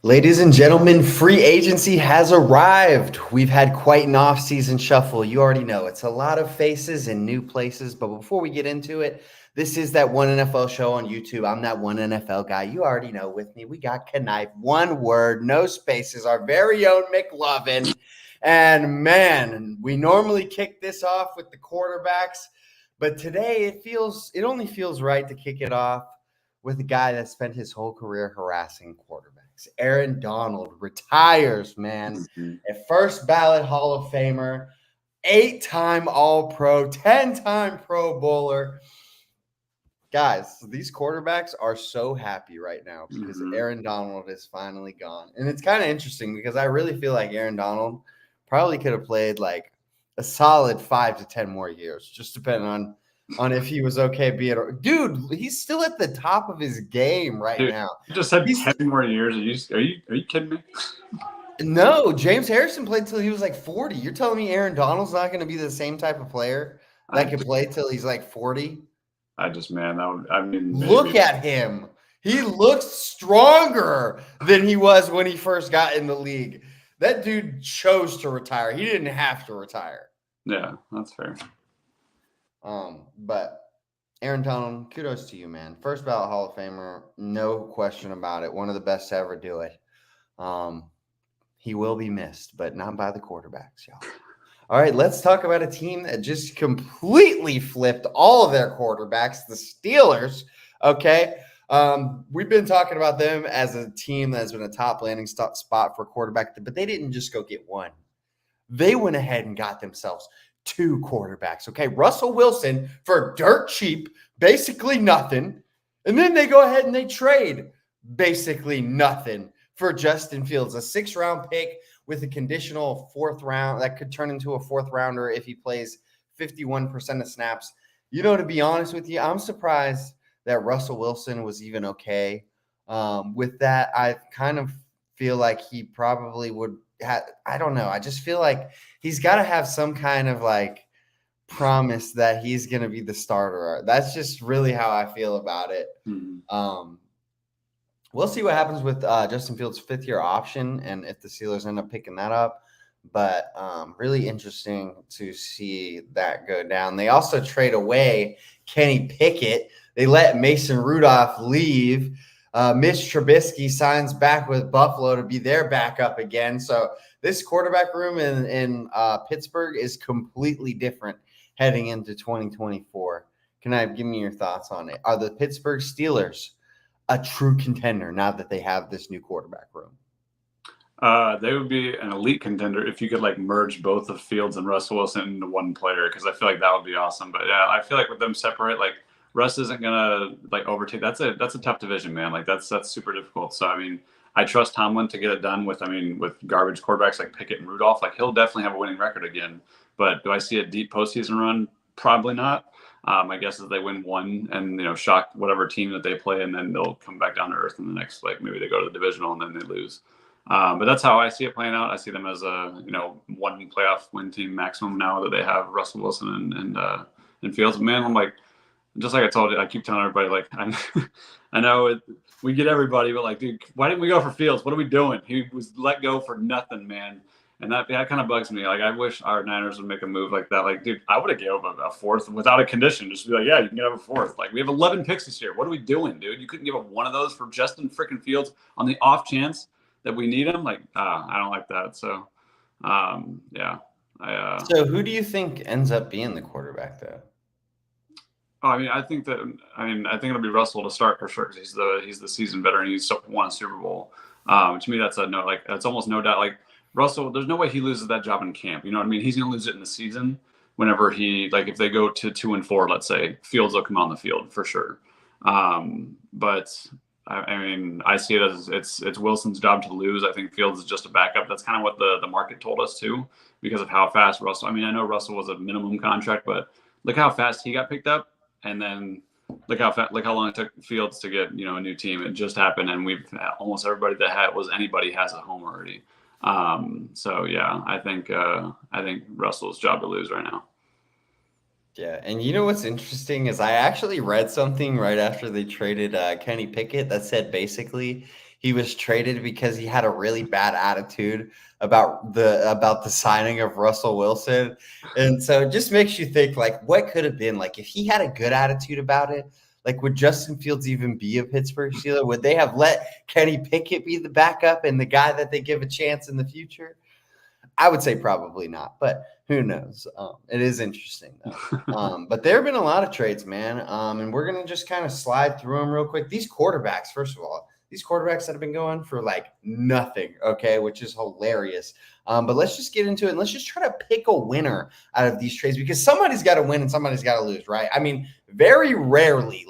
Ladies and gentlemen, free agency has arrived. We've had quite an off-season shuffle. You already know it's a lot of faces and new places. But before we get into it, this is that One NFL show on YouTube. I'm that one NFL guy. You already know with me. We got Knife. One word, no spaces. Our very own McLovin. And man, we normally kick this off with the quarterbacks, but today it only feels right to kick it off with a guy that spent his whole career harassing quarterbacks. Aaron Donald retires, man. Mhm. A first ballot Hall of Famer, 8-time All Pro, 10-time Pro Bowler. Guys, these quarterbacks are so happy right now because Mhm. Aaron Donald is finally gone. And it's kind of interesting because I really feel like Aaron Donald probably could have played like a solid 5 to 10 more years, just depending on if he was okay being dude, he's still at the top of his game right Dude, now. you just said He's 10 more years. Are you kidding me? no, James Harrison played till he was like 40. You're telling me Aaron Donald's not going to be the same type of player that I could play till he's like 40? man, I mean, Look maybe. at him. He looks stronger than he was when he first got in the league. That dude chose to retire. He didn't have to retire. Yeah, that's fair. But Aaron Donald, kudos to you, man. First ballot Hall of Famer, no question about it. One of the best to ever do it. He will be missed, but not by the quarterbacks, y'all. All right, let's talk about a team that just completely flipped all of their quarterbacks, the Steelers. Okay. We've been talking about them as a team that's been a top landing spot for quarterback, but they didn't just go get one. They went ahead and got themselves two quarterbacks. Okay. Russell Wilson for dirt cheap, basically nothing. And then they go ahead and they trade basically nothing for Justin Fields, a 6th-round pick with a conditional 4th round that could turn into a 4th rounder if he plays 51% of snaps. You know, to be honest with you, I'm surprised that Russell Wilson was even okay with that. I kind of feel like he probably would have, I don't know. I just feel like he's got to have some kind of like promise that he's going to be the starter. That's just really how I feel about it. Mhm. We'll see what happens with Justin Fields' 5th-year option and if the Steelers end up picking that up. But really interesting to see that go down. They also trade away Kenny Pickett. They let Mason Rudolph leave. Mitch Trubisky signs back with Buffalo to be their backup again. So this quarterback room in Pittsburgh is completely different heading into 2024. Can I give me your thoughts on it? Are the Pittsburgh Steelers a true contender now that they have this new quarterback room? They would be an elite contender if you could like merge both of Fields and Russell Wilson into one player, because I feel like that would be awesome. But yeah, I feel like with them separate, like Russ isn't gonna like overtake. That's a tough division, man. Like that's super difficult. So I mean, I trust Tomlin to get it done with. I mean, with garbage quarterbacks like Pickett and Rudolph, like he'll definitely have a winning record again. But do I see a deep postseason run? Probably not. My guess is they win one and shock whatever team that they play, and then they'll come back down to earth in the next, like maybe they go to the divisional and then they lose. But that's how I see it playing out. I see them as a one playoff win team maximum now that they have Russell Wilson and Fields. Man, I'm like, just like I told you, I keep telling everybody, like I know we get everybody, but like, dude, why didn't we go for Fields? What are we doing? He was let go for nothing, man. And that kind of bugs me. Like, I wish our Niners would make a move like that. Like, dude, I would have gave up a 4th without a condition. Just be like, yeah, you can get up a 4th. Like, we have 11 picks this year. What are we doing, dude? You couldn't give up one of those for Justin freaking Fields on the off chance that we need him? Like, I don't like that. So, yeah. So who do you think ends up being the quarterback, though? Oh, I mean, I think it'll be Russell to start for sure because he's the seasoned veteran. He's won a Super Bowl. To me, that's that's almost no doubt. Like Russell, there's no way he loses that job in camp. You know what I mean? He's gonna lose it in the season. Whenever if they go to 2-4, let's say, Fields will come on the field for sure. But I mean, I see it as it's Wilson's job to lose. I think Fields is just a backup. That's kind of what the market told us too, because of how fast Russell. I mean, I know Russell was a minimum contract, but look how fast he got picked up. And then look how long it took Fields to get a new team. It just happened, and we've almost everybody that was anybody has a home already. So yeah, I think Russell's job to lose right now. Yeah, and you know what's interesting is I actually read something right after they traded Kenny Pickett that said basically he was traded because he had a really bad attitude about the signing of Russell Wilson. And so it just makes you think like what could have been like if he had a good attitude about it, like would Justin Fields even be a Pittsburgh Steeler? Would they have let Kenny Pickett be the backup and the guy that they give a chance in the future? I would say probably not, but who knows? It is interesting though. But there have been a lot of trades, man. And we're gonna just kind of slide through them real quick. These quarterbacks, first of all, these quarterbacks that have been going for like nothing, okay, which is hilarious. But let's just get into it and let's just try to pick a winner out of these trades because somebody's got to win and somebody's got to lose, right? I mean, very rarely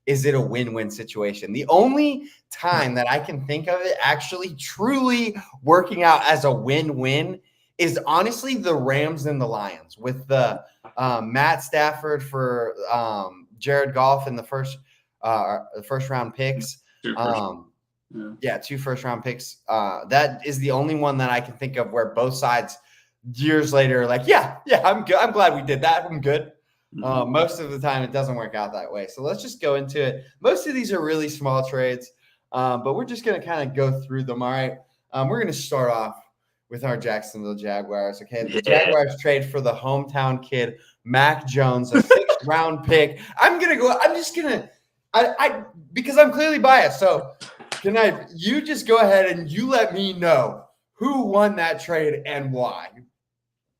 is it a win-win situation. The only time that I can think of it actually truly working out as a win-win is honestly the Rams and the Lions with the Matt Stafford for Jared Goff in the first round picks. Two first round picks. That is the only one that I can think of where both sides years later are like, yeah, I'm good. I'm glad we did that. I'm good. Most of the time it doesn't work out that way. So let's just go into it. Most of these are really small trades, but we're just going to kind of go through them. All right. We're going to start off with our Jacksonville Jaguars. Okay. The Jaguars trade for the hometown kid, Mac Jones, a 6th round pick. Because I'm clearly biased. So you just go ahead and you let me know who won that trade and why.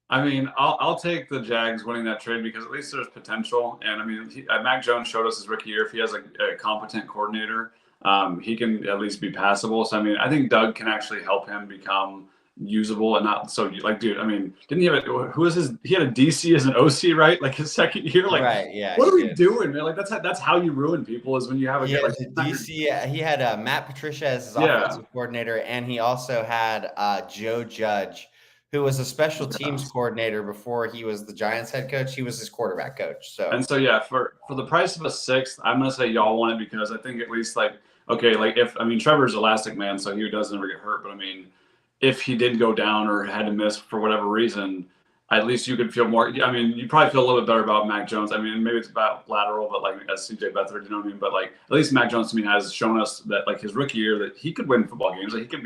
I mean, I'll take the Jags winning that trade because at least there's potential. And I mean, Mac Jones showed us his rookie year. If he has a competent coordinator, he can at least be passable. So I mean, I think Doug can actually help him become usable and not so like, dude. I mean, didn't he have he had a DC as an OC, right? Like his second year. Like, right? Yeah. What are we doing, man? Like that's how you ruin people is when you have a DC. He had Matt Patricia as his offensive coordinator, and he also had Joe Judge, who was a special teams coordinator before he was the Giants head coach. He was his quarterback coach. So for the price of a 6th, I'm gonna say y'all want it because I think at least Trevor's elastic man, so he doesn't ever get hurt. But I mean, if he did go down or had to miss for whatever reason, at least you could feel more. I mean, you probably feel a little bit better about Mac Jones. I mean, maybe it's about lateral, but like as CJ Beathard, you know what I mean? But like at least Mac Jones to me has shown us that like his rookie year that he could win football games. Like he could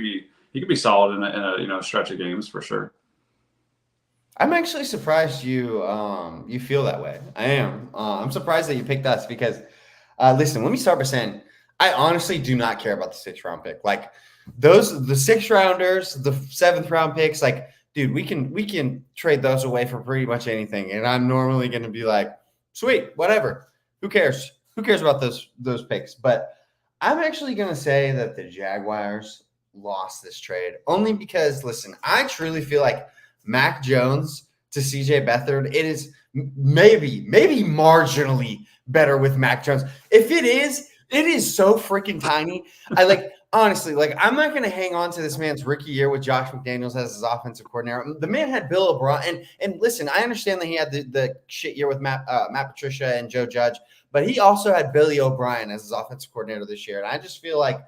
be solid in a stretch of games for sure. I'm actually surprised you feel that way. I am. I'm surprised that you picked us because, listen, let me start by saying I honestly do not care about the 6th round pick. Like the 6th rounders, the 7th round picks, like, dude, we can trade those away for pretty much anything. And I'm normally going to be like, sweet, whatever. Who cares? Who cares about those picks? But I'm actually going to say that the Jaguars lost this trade only because, listen, I truly feel like Mac Jones to CJ Beathard, it is maybe marginally better with Mac Jones. If it is so freaking tiny. Honestly, I'm not going to hang on to this man's rookie year with Josh McDaniels as his offensive coordinator. The man had Bill O'Brien, and listen, I understand that he had the shit year with Matt Patricia and Joe Judge, but he also had Billy O'Brien as his offensive coordinator this year, and I just feel like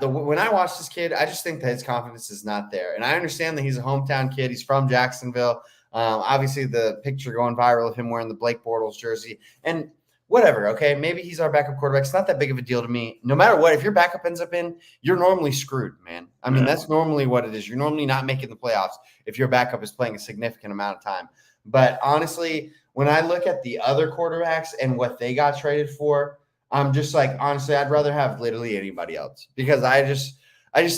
when I watch this kid, I just think that his confidence is not there. And I understand that he's a hometown kid. He's from Jacksonville. Obviously, the picture going viral of him wearing the Blake Bortles jersey. And whatever, okay, maybe he's our backup quarterback. It's not that big of a deal to me. No matter what, if your backup ends up in, you're normally screwed, man. I mean, that's normally what it is. You're normally not making the playoffs if your backup is playing a significant amount of time. But honestly, when I look at the other quarterbacks and what they got traded for, I'm just like, honestly, I'd rather have literally anybody else because I just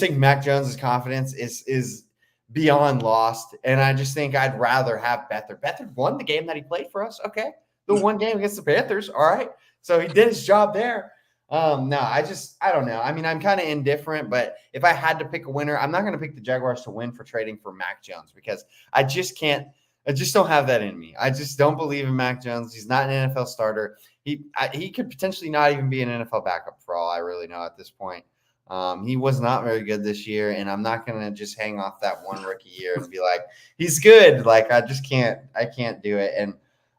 think Mac Jones' confidence is beyond lost. And I just think I'd rather have Beathard. Beathard won the game that he played for us. Okay. The one game against the Panthers. All right. So he did his job there. No, I don't know. I mean, I'm kind of indifferent, but if I had to pick a winner, I'm not going to pick the Jaguars to win for trading for Mac Jones because I just don't have that in me. I just don't believe in Mac Jones. He's not an NFL starter. He could potentially not even be an NFL backup for all I really know at this point. He was not very good this year, and I'm not going to just hang off that one rookie year and be like, he's good. Like, I can't do it. And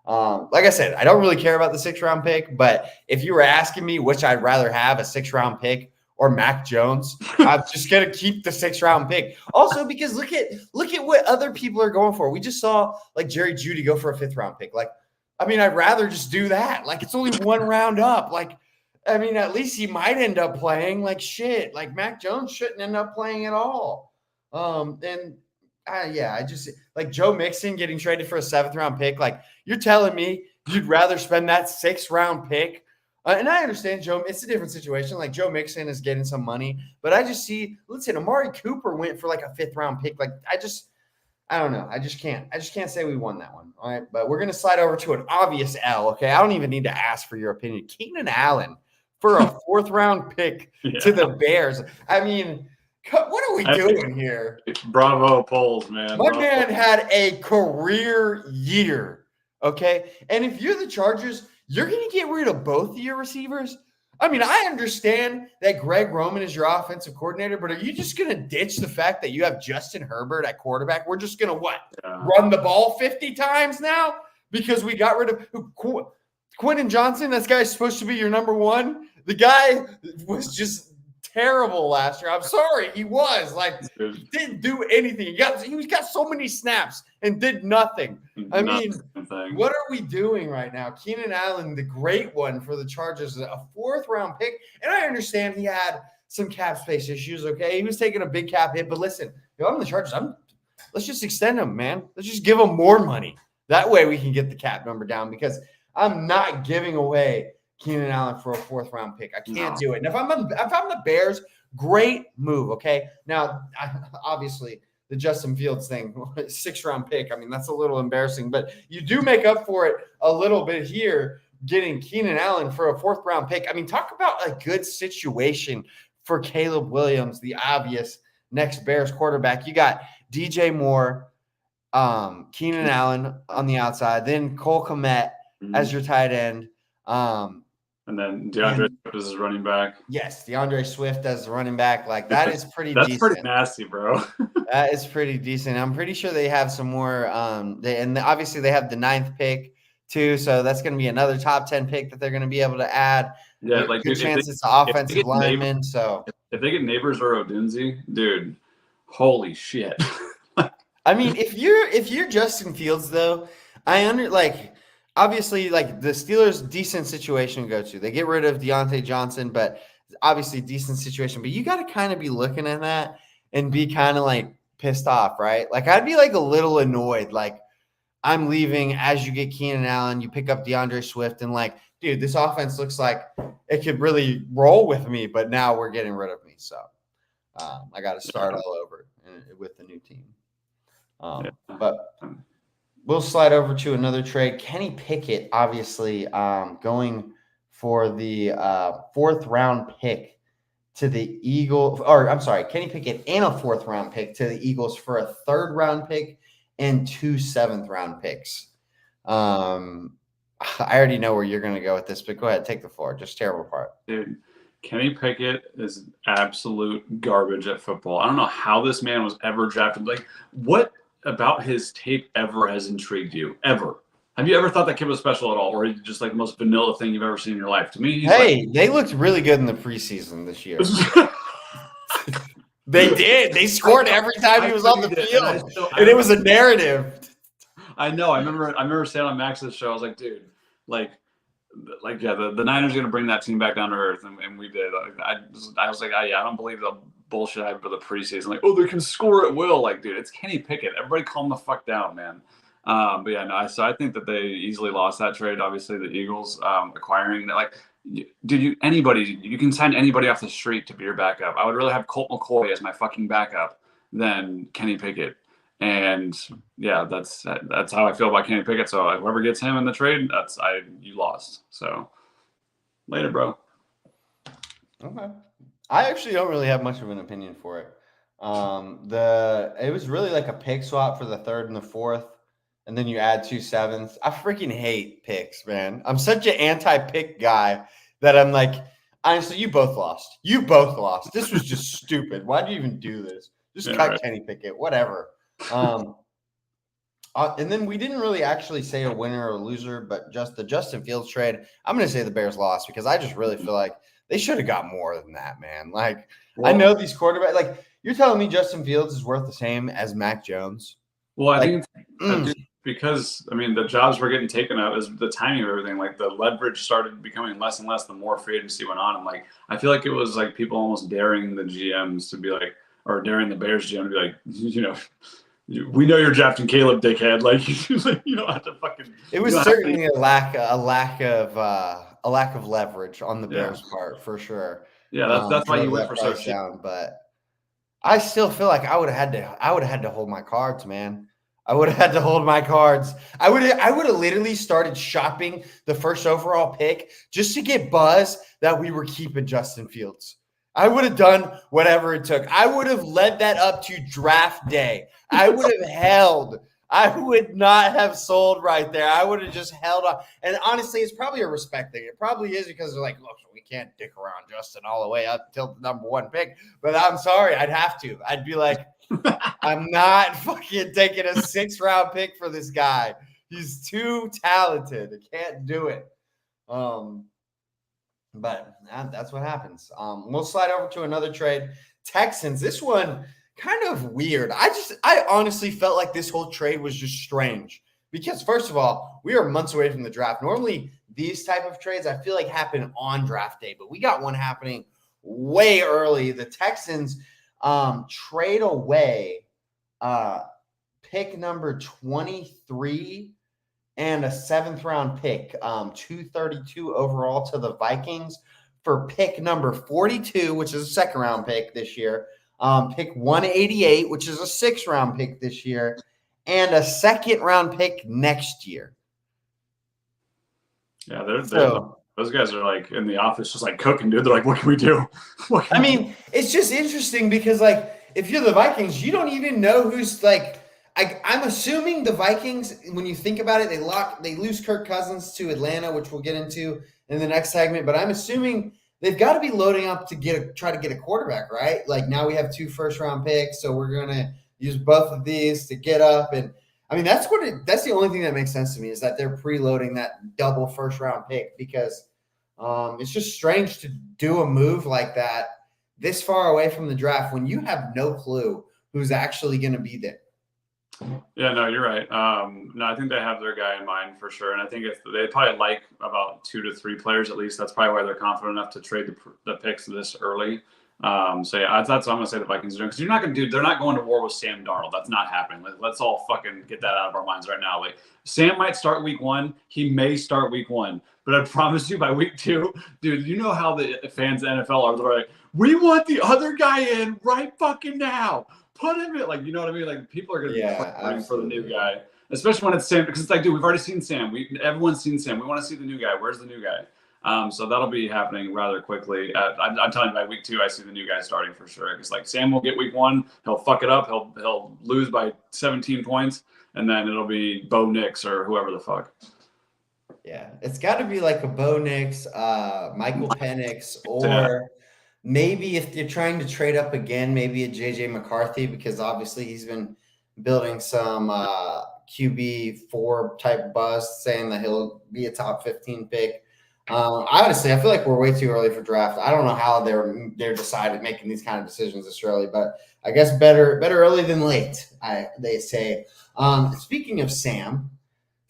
like I said, I don't really care about the 6th round pick, but if you were asking me which I'd rather have, a 6th round pick or Mac Jones, I'm just gonna keep the 6th round pick. Also, because look at what other people are going for. We just saw like Jerry Jeudy go for a 5th round pick. Like, I mean, I'd rather just do that. Like, it's only 1 round up. Like, I mean, at least he might end up playing. Like, shit. Like, Mac Jones shouldn't end up playing at all. I just like Joe Mixon getting traded for a 7th round pick. Like, you're telling me you'd rather spend that 6th round pick? And I understand Joe. It's a different situation. Like, Joe Mixon is getting some money, but I just see. Listen, Amari Cooper went for like a 5th round pick. Like, I don't know. I just can't say we won that one. All right, but we're gonna slide over to an obvious L. Okay, I don't even need to ask for your opinion. Keenan Allen for a 4th round pick to the Bears. I mean, what are we doing here? Bravo polls, man. My man had a career year. Okay, and if you're the Chargers, you're going to get rid of both of your receivers? I mean, I understand that Greg Roman is your offensive coordinator, but are you just going to ditch the fact that you have Justin Herbert at quarterback? We're just going to run the ball 50 times now because we got rid of Quentin Johnson? This guy's supposed to be your number 1. The guy was just terrible last year. I'm sorry, he was like he didn't do anything. He got so many snaps and did nothing. I mean, what are we doing right now? Keenan Allen, the great one for the Chargers, a 4th round pick, and I understand he had some cap space issues. Okay, he was taking a big cap hit, but listen, if I'm the Chargers, let's just extend him, man. Let's just give him more money. That way we can get the cap number down because I'm not giving away Keenan Allen for a 4th round pick. I can't do it. And if I'm the Bears, great move. Okay. Now, obviously, the Justin Fields thing, 6th round pick. I mean, that's a little embarrassing, but you do make up for it a little bit here, getting Keenan Allen for a 4th round pick. I mean, talk about a good situation for Caleb Williams, the obvious next Bears quarterback. You got DJ Moore, Keenan Allen on the outside, then Cole Kmet as your tight end. And then DeAndre Swift is his running back. Yes, DeAndre Swift as the running back. Like, that is pretty decent. That's pretty nasty, bro. That is pretty decent. I'm pretty sure they have some more. Obviously they have the 9th pick too, so that's going to be another top 10 pick that they're going to be able to add. Yeah, like good chance it's the offensive lineman. So if they get Neighbors or Odunze, dude, holy shit. I mean, if you're Justin Fields though, obviously, like, the Steelers, decent situation to go to. They get rid of Deontay Johnson, but obviously decent situation. But you got to kind of be looking at that and be kind of like pissed off, right? Like, I'd be like a little annoyed. Like, I'm leaving as you get Keenan Allen, you pick up DeAndre Swift, and like, dude, this offense looks like it could really roll with me, but now we're getting rid of me. So I got to start all over with the new team. But we'll slide over to another trade. Kenny Pickett, obviously, going for the 4th round pick to the Eagles. Or, I'm sorry, Kenny Pickett and a 4th round pick to the Eagles for a 3rd round pick and 2 7th round picks. I already know where you're going to go with this, but go ahead, take the floor. Just terrible part. Dude, Kenny Pickett is absolute garbage at football. I don't know how this man was ever drafted. Like, what about his tape ever has intrigued you? Ever? Have you ever thought that kid was special at all, or just like the most vanilla thing you've ever seen in your life? To me, they looked really good in the preseason this year. They did. They scored every time he was on the field, and it was a narrative. I know. I remember saying on Max's show, I was like, dude, the Niners are going to bring that team back down to earth, and we did. I was like, I don't believe the bullshit I have for the preseason. Like, oh, they can score at will. Like, dude, it's Kenny Pickett. Everybody calm the fuck down, man. But yeah, no. So I think that they easily lost that trade. Obviously, the Eagles acquiring that. Like, dude, you can sign anybody off the street to be your backup. I would rather have Colt McCoy as my fucking backup than Kenny Pickett. And yeah, that's how I feel about Kenny Pickett. So whoever gets him in the trade, you lost. So later, bro. Okay. I actually don't really have much of an opinion for it. It was really like a pick swap for the 3rd and the 4th, and then you add 2 7ths. I freaking hate picks, man. I'm such an anti-pick guy that I'm like, honestly, you both lost. This was just stupid. Why do you even do this? Just cut Kenny Pickett, whatever. And then we didn't really actually say a winner or a loser, but just the Justin Fields trade. I'm going to say the Bears lost because I just really feel like They should have got more than that, man. Like, Well, I know these quarterbacks. Like, you're telling me Justin Fields is worth the same as Mac Jones? well, I Like, think it's because I mean the jobs were getting taken out is the timing of everything. Like the leverage started becoming less and less the more free agency went on. And like I feel like it was like people almost daring the GMs to be like, or daring the Bears GM to be like, we know you're drafting Caleb, dickhead. Like you don't have to fucking. It was certainly a lack of leverage on the Bears' part for sure. Yeah, that's why you went for so cheap. Down, but I still feel like I would have had to hold my cards, man. I would have had to hold my cards. I would have literally started shopping the first overall pick just to get buzz that we were keeping Justin Fields. I would have done whatever it took. I would have led that up to draft day. I would have held. I would not have sold right there. I would have just held on. And honestly, it's probably a respect thing. It probably is because they're like, look, we can't dick around Justin all the way up till the number 1 pick. But I'm sorry, I'd have to. I'd be like, I'm not fucking taking a 6th-round pick for this guy. He's too talented. I can't do it. But that's what happens. We'll slide over to another trade. Texans. This one kind of weird. I honestly felt like this whole trade was just strange because first of all, we are months away from the draft. Normally, these type of trades I feel like happen on draft day, but we got one happening way early. The Texans trade away pick number 23 and a 7th-round pick, 232 overall to the Vikings for pick number 42, which is a 2nd-round pick this year, pick 188, which is a 6th-round pick this year, and a 2nd-round pick next year. Yeah, those guys are like in the office just like cooking, dude. They're like, what can we do? I mean, it's just interesting because like if you're the Vikings, you don't even know who's like I'm assuming the Vikings, when you think about it, they lose Kirk Cousins to Atlanta, which we'll get into in the next segment. But I'm assuming they've got to be loading up to try to get a quarterback, right? Like now we have 2 first-round picks, so we're gonna use both of these to get up. And I mean that's the only thing that makes sense to me is that they're preloading that double first-round pick because it's just strange to do a move like that this far away from the draft when you have no clue who's actually going to be there. Yeah, no, you're right. No, I think they have their guy in mind for sure. And I think if they probably like about 2 to 3 players at least, that's probably why they're confident enough to trade the picks this early. So yeah, that's what I'm gonna say the Vikings are doing because they're not going to war with Sam Darnold. That's not happening. Let's all fucking get that out of our minds right now. Like Sam might start week 1, he may start week 1, but I promise you by week 2, dude, you know how the fans of the NFL are. They're like, we want the other guy in right fucking now. Put him in, like, you know what I mean? Like people are gonna be fighting for the new guy, especially when it's Sam, because it's like, dude, we've already seen Sam. Everyone's seen Sam. We want to see the new guy. Where's the new guy? So that'll be happening rather quickly. I'm telling you, by week 2, I see the new guy starting for sure. Because like Sam will get week 1, he'll fuck it up, he'll lose by 17 points, and then it'll be Bo Nix or whoever the fuck. Yeah, it's got to be like a Bo Nix, Michael Penix, or maybe if you're trying to trade up again, maybe a JJ McCarthy because obviously he's been building some QB4 type buzz, saying that he'll be a top 15 pick. Honestly, I feel like we're way too early for draft. I don't know how they're decided making these kind of decisions this early, but I guess better early than late. They say. Speaking of Sam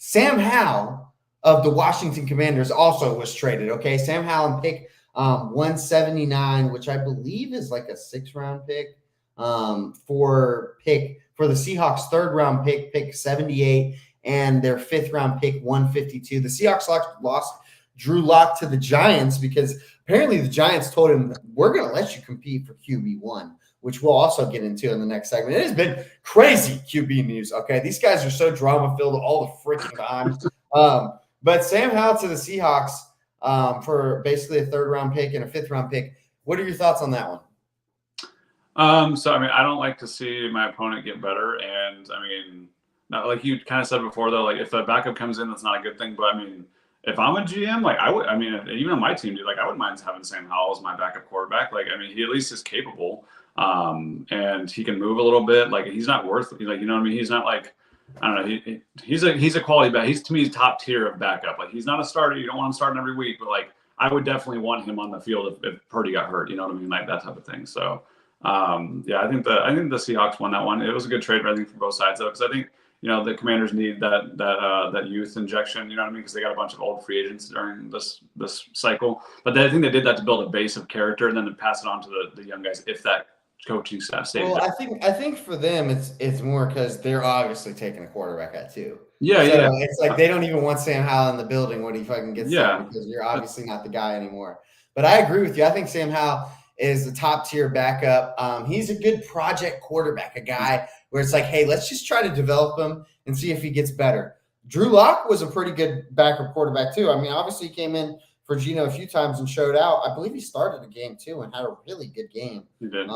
Howell of the Washington Commanders also was traded. Okay, Sam Howell pick 179, which I believe is like a 6th-round pick. For the Seahawks 3rd-round pick 78, and their 5th-round pick 152. The Seahawks lost Drew Lock to the Giants because apparently the Giants told him, we're going to let you compete for QB1, which we'll also get into in the next segment. It has been crazy QB news, okay? These guys are so drama-filled all the freaking time. But Sam Howell to the Seahawks for basically a 3rd-round pick and a 5th-round pick. What are your thoughts on that one? So, I mean, I don't like to see my opponent get better. And, I mean, not, like you kind of said before, though, like if the backup comes in, that's not a good thing. But, I mean, if I'm a GM, like even on my team, dude, like I wouldn't mind having Sam Howell as my backup quarterback. Like, I mean, he at least is capable, and he can move a little bit. Like, he's not like, you know what I mean? He's not like, I don't know. He's a quality back. To me, he's top tier of backup. Like, he's not a starter. You don't want him starting every week, but like, I would definitely want him on the field if Purdy got hurt. You know what I mean, like that type of thing. So yeah, I think the Seahawks won that one. It was a good trade, I think, for both sides though, because I think the Commanders need that youth injection. You know what I mean? Because they got a bunch of old free agents during this cycle. But I think they did that to build a base of character and then to pass it on to the young guys if that coaching staff stayed. Well, I think for them it's more because they're obviously taking a quarterback at 2. Yeah, so yeah. It's like they don't even want Sam Howell in the building when he fucking gets there because you're obviously not the guy anymore. But I agree with you. I think Sam Howell is the top tier backup. He's a good project quarterback, a guy where it's like, hey, let's just try to develop him and see if he gets better. Drew Lock was a pretty good backup quarterback too. I mean, obviously he came in for Geno a few times and showed out. I believe he started a game too and had a really good game. He did.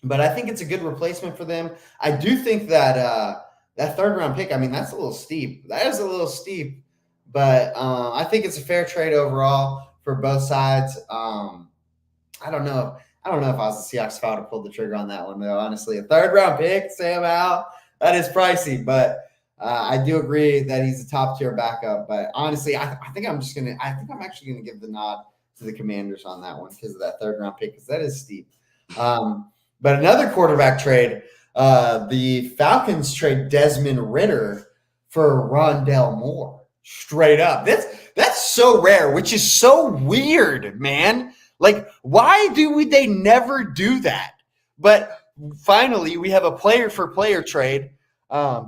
But I think it's a good replacement for them. I do think that that third round pick, I mean, that's a little steep. That is a little steep, but I think it's a fair trade overall for both sides. I don't know. I don't know if I was the Seahawks, if I would have pulled the trigger on that one, though. Honestly, a third round pick, Sam Howell, that is pricey. But I do agree that he's a top tier backup. But honestly, I think I'm actually gonna give the nod to the Commanders on that one because of that third round pick, because that is steep. But another quarterback trade, the Falcons trade Desmond Ridder for Rondale Moore. Straight up. That's so rare, which is so weird, man. Like, why do they never do that? But finally, we have a player-for-player trade.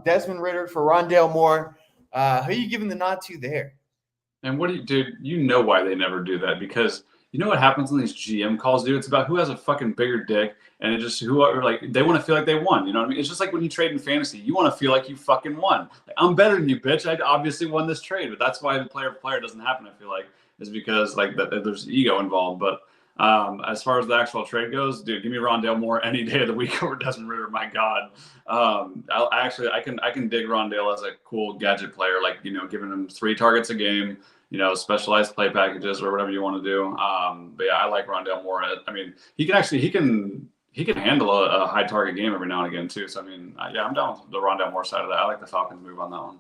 Desmond Ridder for Rondale Moore. Who are you giving the nod to there? And what do you do? You know why they never do that, because you know what happens in these GM calls, dude? It's about who has a fucking bigger dick, and it just whoever, like, they want to feel like they won. You know what I mean? It's just like when you trade in fantasy, you want to feel like you fucking won. Like, I'm better than you, bitch. I obviously won this trade, but that's why the player for player doesn't happen. I feel like is because like that there's ego involved. But as far as the actual trade goes, dude, give me Rondale Moore any day of the week over Desmond Ridder. My God, I can dig Rondale as a cool gadget player, like giving him 3 targets a game. Specialized play packages or whatever you want to do. But yeah, I like Rondale Moore. I mean, he can handle a high target game every now and again too. So I mean, yeah, I'm down with the Rondale Moore side of that. I like the Falcons move on that one.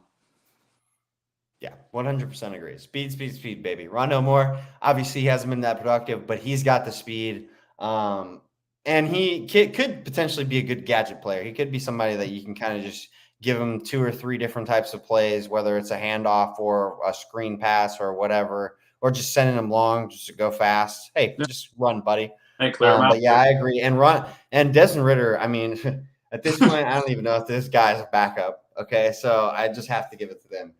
Yeah, 100% agree. Speed, baby. Rondale Moore, obviously he hasn't been that productive, but he's got the speed. And he could potentially be a good gadget player. He could be somebody that you can kind of just give him 2 or 3 different types of plays, whether it's a handoff or a screen pass or whatever, or just sending him long just to go fast. Hey, just run, buddy. Hey, clear him out. But yeah, I agree. And Desmond Ridder, I mean, at this point, I don't even know if this guy's a backup. Okay, so I just have to give it to them.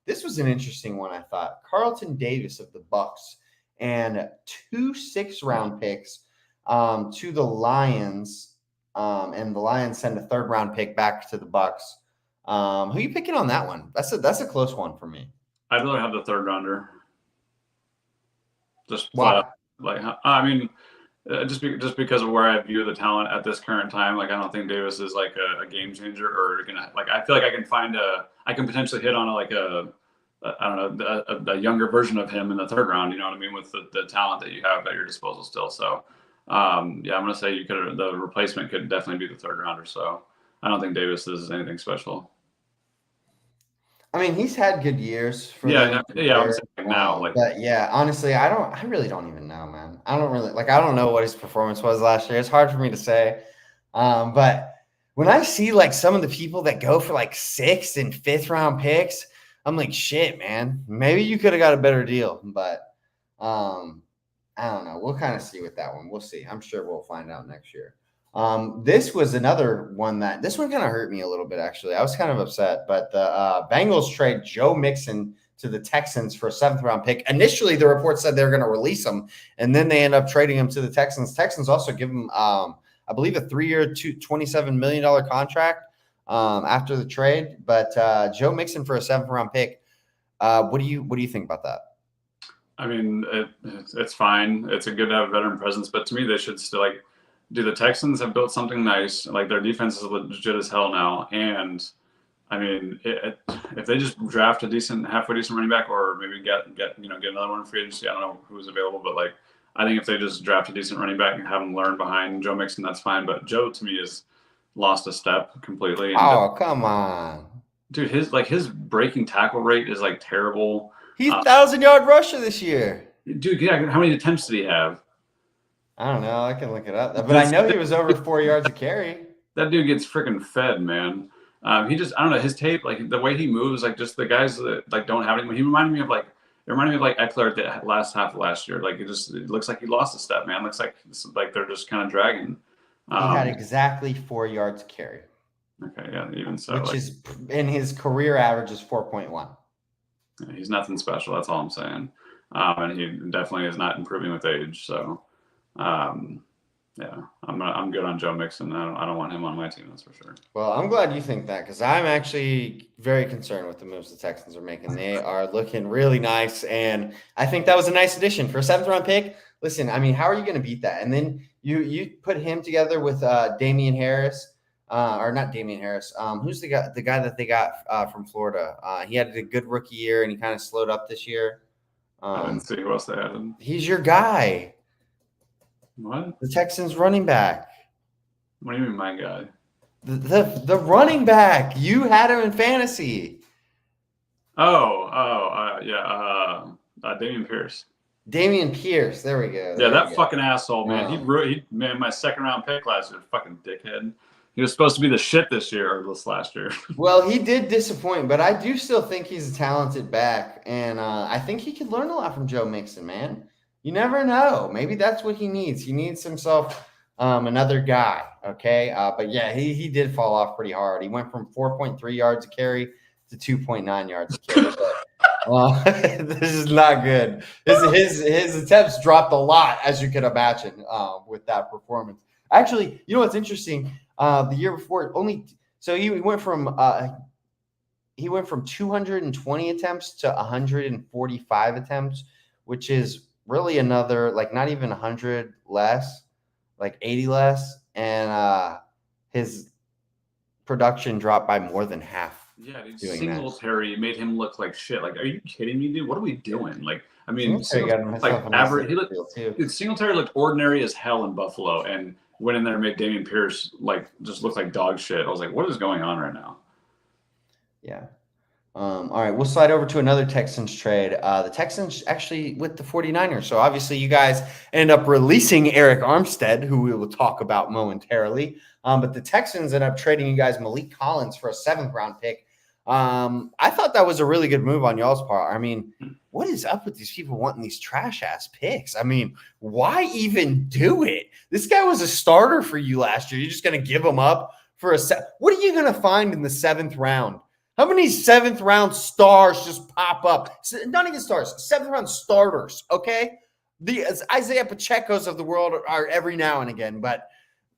This was an interesting one, I thought. Carlton Davis of the Bucks and 2 6th-round picks to the Lions. And the Lions send a 3rd-round pick back to the Bucks. Who are you picking on that one? That's a close one for me. I'd rather have the 3rd rounder. Just why? I mean, just because of where I view the talent at this current time. Like, I don't think Davis is like a game changer or gonna like. I feel like I can potentially hit on a younger version of him in the 3rd round. You know what I mean? With the talent that you have at your disposal still. So. Yeah, I'm going to say the replacement could definitely be the 3rd rounder. So I don't think Davis is anything special. I mean, he's had good years. I'm saying now. But yeah, honestly, I really don't even know, man. I don't know what his performance was last year. It's hard for me to say. But when I see like some of the people that go for like 6th and 5th round picks, I'm like, shit, man, maybe you could have got a better deal. But, I don't know. We'll kind of see with that one. We'll see. I'm sure we'll find out next year. This was another one this one kind of hurt me a little bit, actually. I was kind of upset, but the Bengals trade Joe Mixon to the Texans for a 7th-round pick. Initially, the report said they were going to release him, and then they end up trading him to the Texans. Texans also give him, I believe, a 3-year, $27 million contract after the trade. But Joe Mixon for a 7th-round pick. What do you think about that? I mean, it's fine. It's a good to have a veteran presence, but to me, they should still the Texans have built something nice. Like, their defense is legit as hell now, and I mean, if they just draft a halfway decent running back, or maybe get another one in free agency, I don't know who's available, but like, I think if they just draft a decent running back and have him learn behind Joe Mixon, that's fine. But Joe, to me, has lost a step completely. Oh, come on, dude! His breaking tackle rate is like terrible. He's 1,000-yard rusher this year. Dude, yeah, how many attempts did he have? I don't know. I can look it up. But I know he was over 4 yards a carry. That dude gets freaking fed, man. I don't know, his tape, like the way he moves, like just the guys that like don't have anyone. It reminded me of like Eckler at the last half of last year. Like it looks like he lost a step, man. Looks like they're just kind of dragging. He had exactly 4 yards a carry. Okay, yeah, even so, which is in his career average is 4.1. Yeah, he's nothing special. That's all I'm saying. And he definitely is not improving with age. So, yeah, I'm good on Joe Mixon. I don't want him on my team. That's for sure. Well, I'm glad you think that because I'm actually very concerned with the moves the Texans are making. They are looking really nice, and I think that was a nice addition for a 7th-round pick. Listen, I mean, how are you going to beat that? And then you put him together with Damian Harris, or not Damian Harris. Who's the guy that they got from Florida? He had a good rookie year, and he kind of slowed up this year. I didn't see who else they added. He's your guy. What? The Texans running back. What do you mean, my guy? The running back. You had him in fantasy. Yeah. Dameon Pierce. Dameon Pierce. There we go. Yeah, that fucking asshole, man. He made my 2nd-round pick last year. Fucking dickhead. He was supposed to be the shit this year or this last year. Well, he did disappoint, but I do still think he's a talented back, and I think he could learn a lot from Joe Mixon, man. You never know. Maybe that's what he needs. He needs himself another guy, okay? But, yeah, he did fall off pretty hard. He went from 4.3 yards a carry to 2.9 yards a carry. This is not good. His attempts dropped a lot, as you could imagine, with that performance. Actually, you know what's interesting? The year before, he went from 220 attempts to 145 attempts, which is really another like not even 100 less, like 80 less, and his production dropped by more than half. Yeah, dude, Singletary made him look like shit. Like, are you kidding me, dude? What are we doing? Like, I mean, Singletary looked ordinary as hell in Buffalo, and went in there and made Dameon Pierce just look like dog shit. I was like, what is going on right now? Yeah. All right, we'll slide over to another Texans trade. The Texans actually with the 49ers. So obviously you guys end up releasing Eric Armstead, who we will talk about momentarily. But the Texans end up trading you guys Malik Collins for a 7th-round pick. I thought that was a really good move on y'all's part. I mean, what is up with these people wanting these trash-ass picks? I mean, why even do it? This guy was a starter for you last year. You're just going to give him up for what are you going to find in the 7th round? How many 7th-round stars just pop up? Not even stars, 7th-round starters, okay? The Isaiah Pacheco's of the world are every now and again, but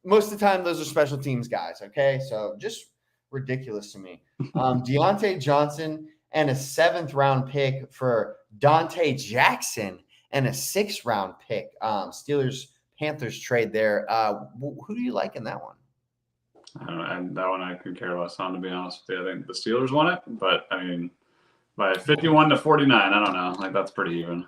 most of the time those are special teams guys, okay? So just ridiculous to me. Deontay Johnson and a 7th-round pick for Dante Jackson and a 6th-round pick. Steelers-Panthers trade there. Who do you like in that one? I don't know. And that one I could care less on, to be honest with you. I think the Steelers won it, but I mean, by 51-49, I don't know. Like, that's pretty even.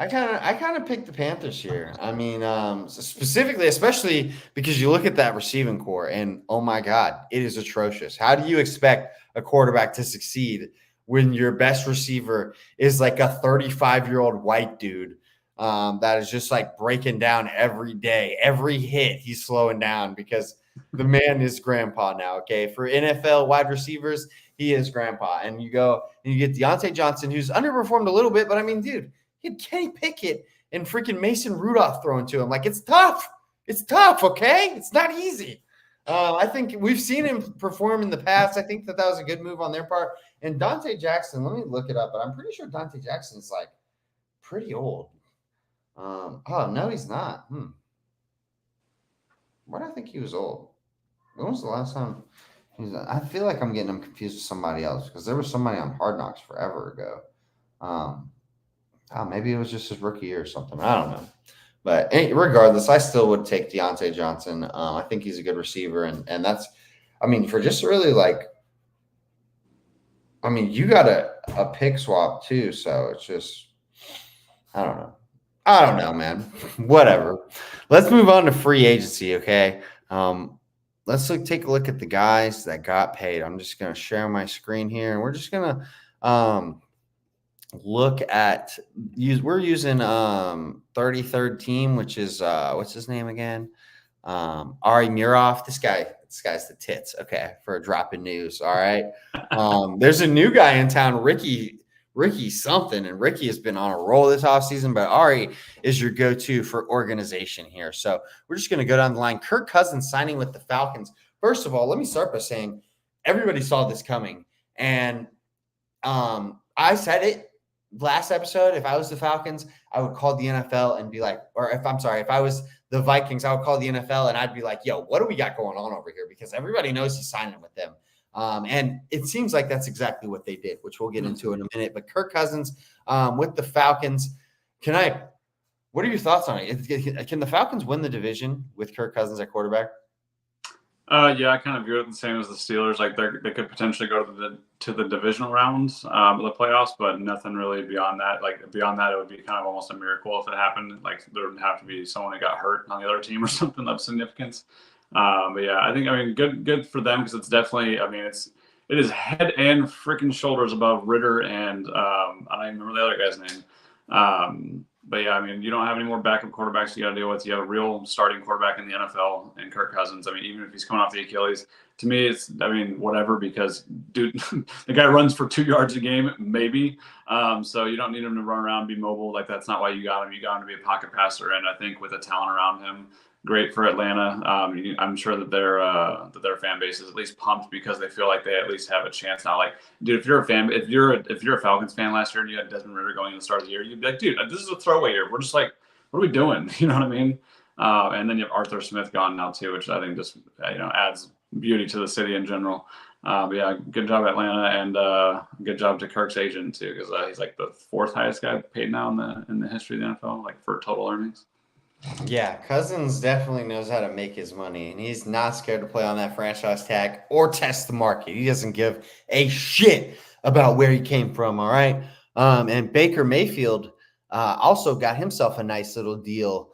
I kind of picked the Panthers here. I mean, specifically, especially because you look at that receiving core, and oh my God, it is atrocious. How do you expect a quarterback to succeed when your best receiver is like a 35-year-old white dude that is just like breaking down every day, every hit he's slowing down because the man is grandpa now. Okay, for NFL wide receivers, he is grandpa, and you go and you get Deontay Johnson, who's underperformed a little bit, but I mean, dude. He had Kenny Pickett and freaking Mason Rudolph thrown to him. Like, it's tough. It's tough, okay? It's not easy. I think we've seen him perform in the past. I think that was a good move on their part. And Dante Jackson, let me look it up, but I'm pretty sure Dante Jackson's, like, pretty old. No, he's not. Why do I think he was old? When was the last time? I feel like I'm getting him confused with somebody else because there was somebody on Hard Knocks forever ago. Maybe it was just his rookie year or something. I don't know. But regardless, I still would take Deontay Johnson. I think he's a good receiver. And that's, I mean, for just really like, I mean, you got a pick swap too. So it's just, I don't know. I don't know, man. Whatever. Let's move on to free agency, okay? Let's take a look at the guys that got paid. I'm just going to share my screen here. And we're just going to look at we're using 33rd team, which is what's his name again? Ari Muroff. This guy's the tits. Okay, for a drop in news. All right. There's a new guy in town, Ricky something, and Ricky has been on a roll this offseason, but Ari is your go-to for organization here. So we're just going to go down the line. Kirk Cousins signing with the Falcons. First of all, let me start by saying everybody saw this coming, and I said it last episode. If I was the Falcons, I would call the NFL and be like, or if I was the Vikings, I would call the NFL and I'd be like, yo, what do we got going on over here? Because everybody knows he's signing with them. And it seems like that's exactly what they did, which we'll get into in a minute. But Kirk Cousins with the Falcons, what are your thoughts on it? Can the Falcons win the division with Kirk Cousins at quarterback? Yeah, I kind of view it the same as the Steelers. Like they could potentially go to the divisional rounds of the playoffs, but nothing really beyond that. Like beyond that, it would be kind of almost a miracle if it happened. Like there would have to be someone who got hurt on the other team or something of significance. But yeah, I mean, good for them because it's definitely. I mean, it is head and freaking shoulders above Ritter and I don't even remember the other guy's name. But yeah, I mean, you don't have any more backup quarterbacks you got to deal with. You have a real starting quarterback in the NFL and Kirk Cousins. I mean, even if he's coming off the Achilles, to me, whatever, because dude, the guy runs for 2 yards a game, maybe. So you don't need him to run around, be mobile. Like that's not why you got him. You got him to be a pocket passer. And I think with the talent around him, great for Atlanta. I'm sure that their fan base is at least pumped because they feel like they at least have a chance now. Like, dude, if you're a Falcons fan last year and you had Desmond Ritter going in the start of the year, you'd be like, dude, this is a throwaway year. We're just like, what are we doing? You know what I mean? And then you have Arthur Smith gone now too, which I think just adds beauty to the city in general. But yeah, good job Atlanta, and good job to Kirk's agent too, because he's like the 4th highest guy paid now in the history of the NFL, like for total earnings. Yeah, Cousins definitely knows how to make his money, and he's not scared to play on that franchise tag or test the market. He doesn't give a shit about where he came from, all right? And Baker Mayfield also got himself a nice little deal.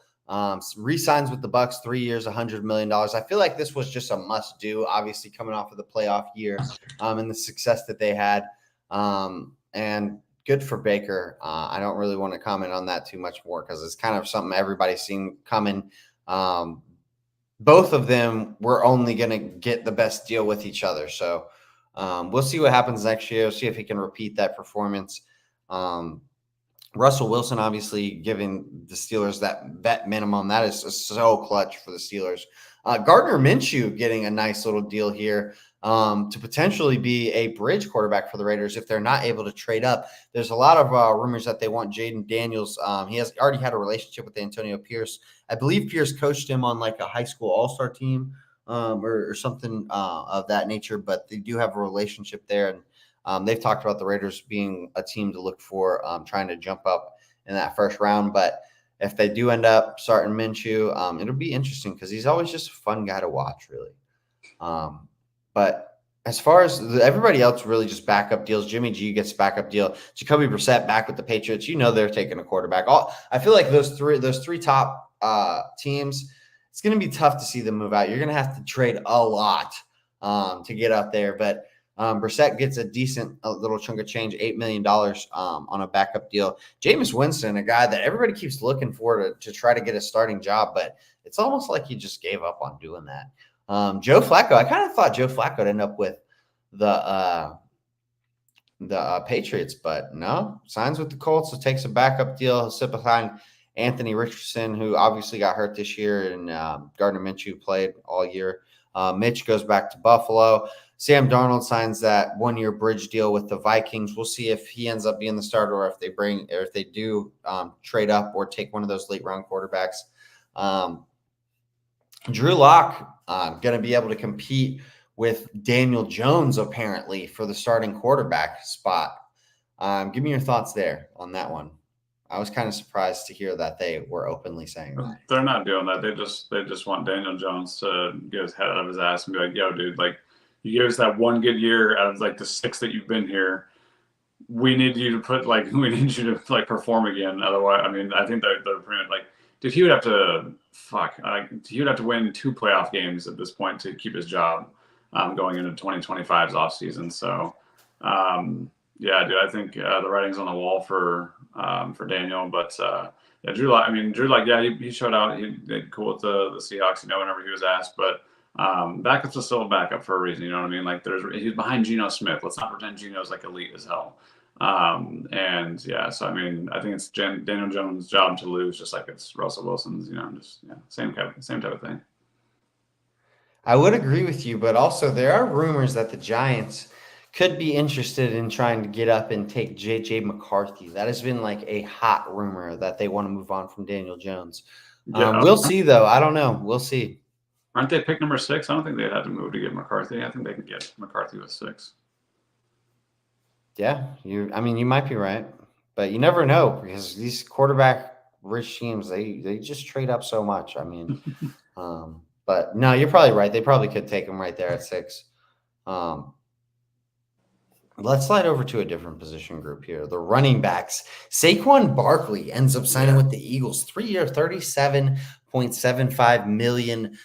Re-signs with the Bucs, 3 years, $100 million. I feel like this was just a must-do, obviously coming off of the playoff year and the success that they had. And good for Baker. I don't really want to comment on that too much more because it's kind of something everybody's seen coming. Both of them were only going to get the best deal with each other. So we'll see what happens next year. See if he can repeat that performance. Russell Wilson, obviously, giving the Steelers that vet minimum. That is so clutch for the Steelers. Gardner Minshew getting a nice little deal here. To potentially be a bridge quarterback for the Raiders if they're not able to trade up. There's a lot of rumors that they want Jaden Daniels. He has already had a relationship with Antonio Pierce. I believe Pierce coached him on like a high school all-star team or something of that nature, but they do have a relationship there. And they've talked about the Raiders being a team to look for, trying to jump up in that first round. But if they do end up starting Minshew, it'll be interesting because he's always just a fun guy to watch, really. But as far as everybody else, really just backup deals. Jimmy G gets backup deal. Jacoby Brissett back with the Patriots. They're taking a quarterback. I feel like those three top teams, it's going to be tough to see them move out. You're going to have to trade a lot to get out there. But Brissett gets a decent little chunk of change, $8 million on a backup deal. Jameis Winston, a guy that everybody keeps looking for to try to get a starting job, but it's almost like he just gave up on doing that. Joe Flacco, I kind of thought Joe Flacco would end up with the Patriots, but no, signs with the Colts, so takes a backup deal. He'll sit behind Anthony Richardson, who obviously got hurt this year, and Gardner Minshew played all year. Mitch goes back to Buffalo. Sam Darnold signs that 1-year bridge deal with the Vikings. We'll see if he ends up being the starter or if they do trade up or take one of those late round quarterbacks. Drew Lock going to be able to compete with Daniel Jones, apparently, for the starting quarterback spot. Give me your thoughts there on that one. I was kind of surprised to hear that they were openly saying that. They're not doing that. They just want Daniel Jones to get his head out of his ass and be like, yo, dude, like you gave us that one good year out of like the 6 that you've been here. We need you to perform again. Otherwise, I mean, I think they're pretty much like, dude, he would have to win 2 playoff games at this point to keep his job going into 2025's offseason. So, Yeah, dude, I think the writing's on the wall for Daniel, but yeah, Drew Lock. I mean, Drew Lock. Yeah, he showed out. He did cool with the Seahawks. Whenever he was asked, but backup's still a backup for a reason. You know what I mean? Like, he's behind Geno Smith. Let's not pretend Geno's like elite as hell. And yeah, so I mean, I think it's Daniel Jones' job to lose, just like it's Russell Wilson's. Just same type of thing. I would agree with you, but also there are rumors that the Giants could be interested in trying to get up and take JJ McCarthy. That has been like a hot rumor that they want to move on from Daniel Jones. Yeah, we'll see, though. I don't know. We'll see. Aren't they pick number 6? I don't think they'd have to move to get McCarthy. I think they can get McCarthy with 6. Yeah, you might be right, but you never know because these quarterback-rich teams, they just trade up so much. I mean, but no, you're probably right. They probably could take him right there at 6. Let's slide over to a different position group here. The running backs. Saquon Barkley ends up signing with the Eagles. 3-year, $37.75 million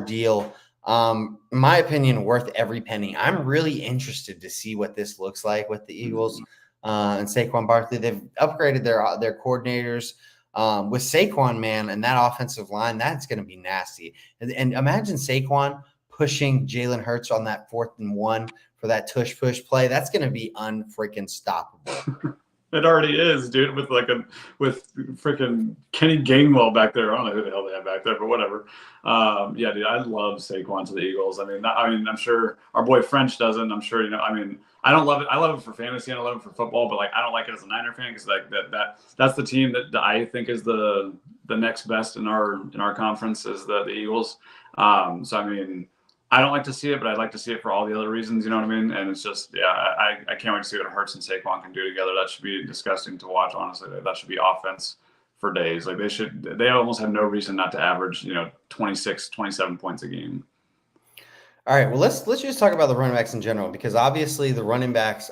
deal. In my opinion, worth every penny. I'm really interested to see what this looks like with the Eagles and Saquon Barkley. They've upgraded their coordinators. With Saquon, man, and that offensive line, that's going to be nasty. And imagine Saquon pushing Jalen Hurts on that 4th and 1 for that tush push play. That's going to be unfreaking stoppable. It already is, dude, with freaking Kenny Gainwell back there. I don't know who the hell they have back there, but whatever. Yeah, dude, I love Saquon to the Eagles. I mean, I'm sure our boy French doesn't. I'm sure, I mean, I don't love it. I love it for fantasy and I love it for football, but like I don't like it as a Niner fan because like that's the team that I think is the next best in our conference is the Eagles. So I mean, I don't like to see it, but I'd like to see it for all the other reasons. You know what I mean? And it's just, yeah, I can't wait to see what Hurts and Saquon can do together. That should be disgusting to watch, honestly. That should be offense for days. Like they almost have no reason not to average, 26, 27 points a game. All right, well, let's just talk about the running backs in general because obviously the running backs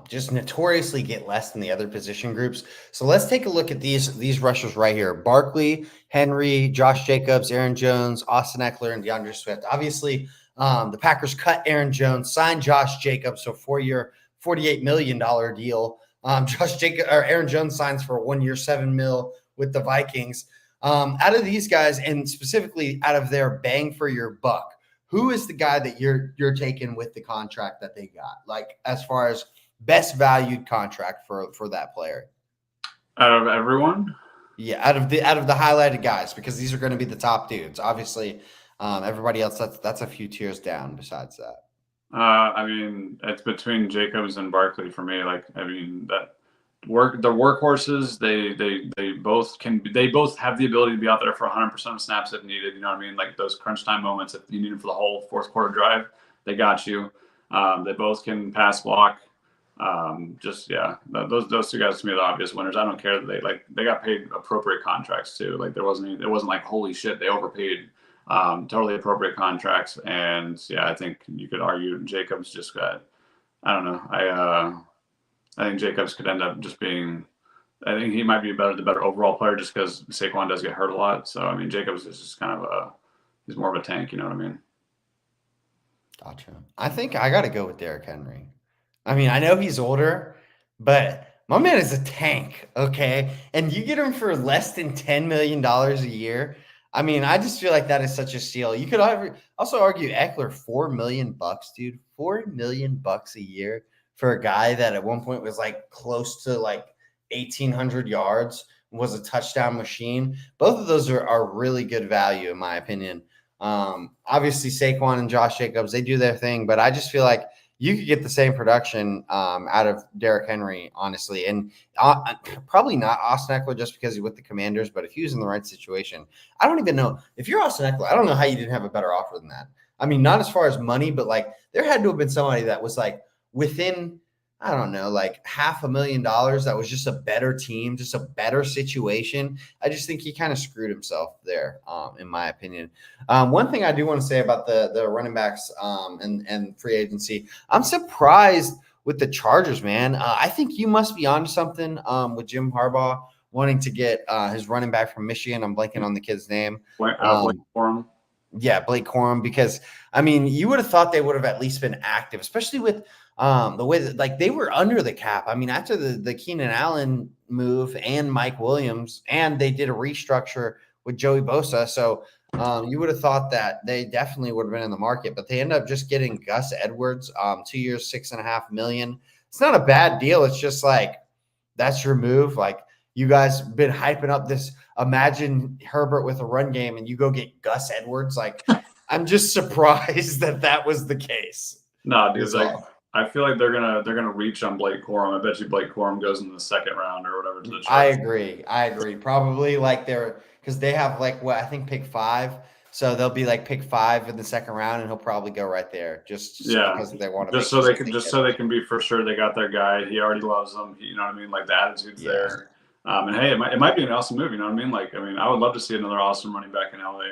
just notoriously get less than the other position groups. So let's take a look at these rushers right here: Barkley, Henry, Josh Jacobs, Aaron Jones, Austin Eckler, and DeAndre Swift. Obviously, the Packers cut Aaron Jones, signed Josh Jacobs, so 4-year, $48 million deal. Aaron Jones signs for a 1-year, $7 million with the Vikings. Out of these guys, and specifically out of their bang for your buck, who is the guy that you're taking with the contract that they got? Like as far as best valued contract for that player? Out of everyone? Yeah, out of the highlighted guys, because these are going to be the top dudes. Obviously, everybody else that's a few tiers down besides that. I mean, it's between Jacobs and Barkley for me. Like, I mean, the workhorses, they both have the ability to be out there for 100% of snaps if needed. You know what I mean? Like those crunch time moments, if you need them for the whole fourth quarter drive, they got you. They both can pass block. Those two guys to me are the obvious winners. I don't care that they got paid appropriate contracts too. Like it wasn't like holy shit they overpaid. Totally appropriate contracts, and yeah, I think you could argue Jacobs just got. I don't know. I think Jacobs could end up just being. I think he might be the better overall player just because Saquon does get hurt a lot. So I mean, Jacobs is just kind of he's more of a tank. You know what I mean? Gotcha. I think I got to go with Derrick Henry. I mean, I know he's older, but my man is a tank. Okay, and you get him for less than $10 million a year. I mean, I just feel like that is such a steal. You could also argue Eckler, $4 million, dude. $4 million a year for a guy that at one point was like close to like 1,800 yards, was a touchdown machine. Both of those are really good value, in my opinion. Obviously, Saquon and Josh Jacobs, they do their thing, but I just feel like you could get the same production out of Derrick Henry, honestly. And probably not Austin Eckler just because he's with the Commanders, but if he was in the right situation, I don't even know. If you're Austin Eckler, I don't know how you didn't have a better offer than that. I mean, not as far as money, but like there had to have been somebody that was like within, I don't know, like $500,000 that was just a better team, just a better situation. I just think he kind of screwed himself there, in my opinion. One thing I do want to say about the running backs and free agency, I'm surprised with the Chargers, man. I think you must be onto something with Jim Harbaugh wanting to get his running back from Michigan. I'm blanking on the kid's name. For him. Yeah, Blake Corum, because I mean, you would have thought they would have at least been active, especially with the way that like they were under the cap. I mean, after the Keenan Allen move and Mike Williams, and they did a restructure with Joey Bosa. So you would have thought that they definitely would have been in the market, but they end up just getting Gus Edwards, 2 years, $6.5 million. It's not a bad deal. It's just like that's your move. Like you guys been hyping up this. Imagine Herbert with a run game, and you go get Gus Edwards. Like I'm just surprised that was the case. No, dude, like I feel like they're gonna reach on Blake Corum. I bet you Blake Corum goes in the second round or whatever to the Chargers. I agree. Probably like because they have like what I think pick 5. So they'll be like pick 5 in the second round, and he'll probably go right there just because they want to. Just so they can be for sure they got their guy. He already loves them. You know what I mean? Like the attitude's there. And hey, it might be an awesome move. You know what I mean? Like I would love to see another awesome running back in LA.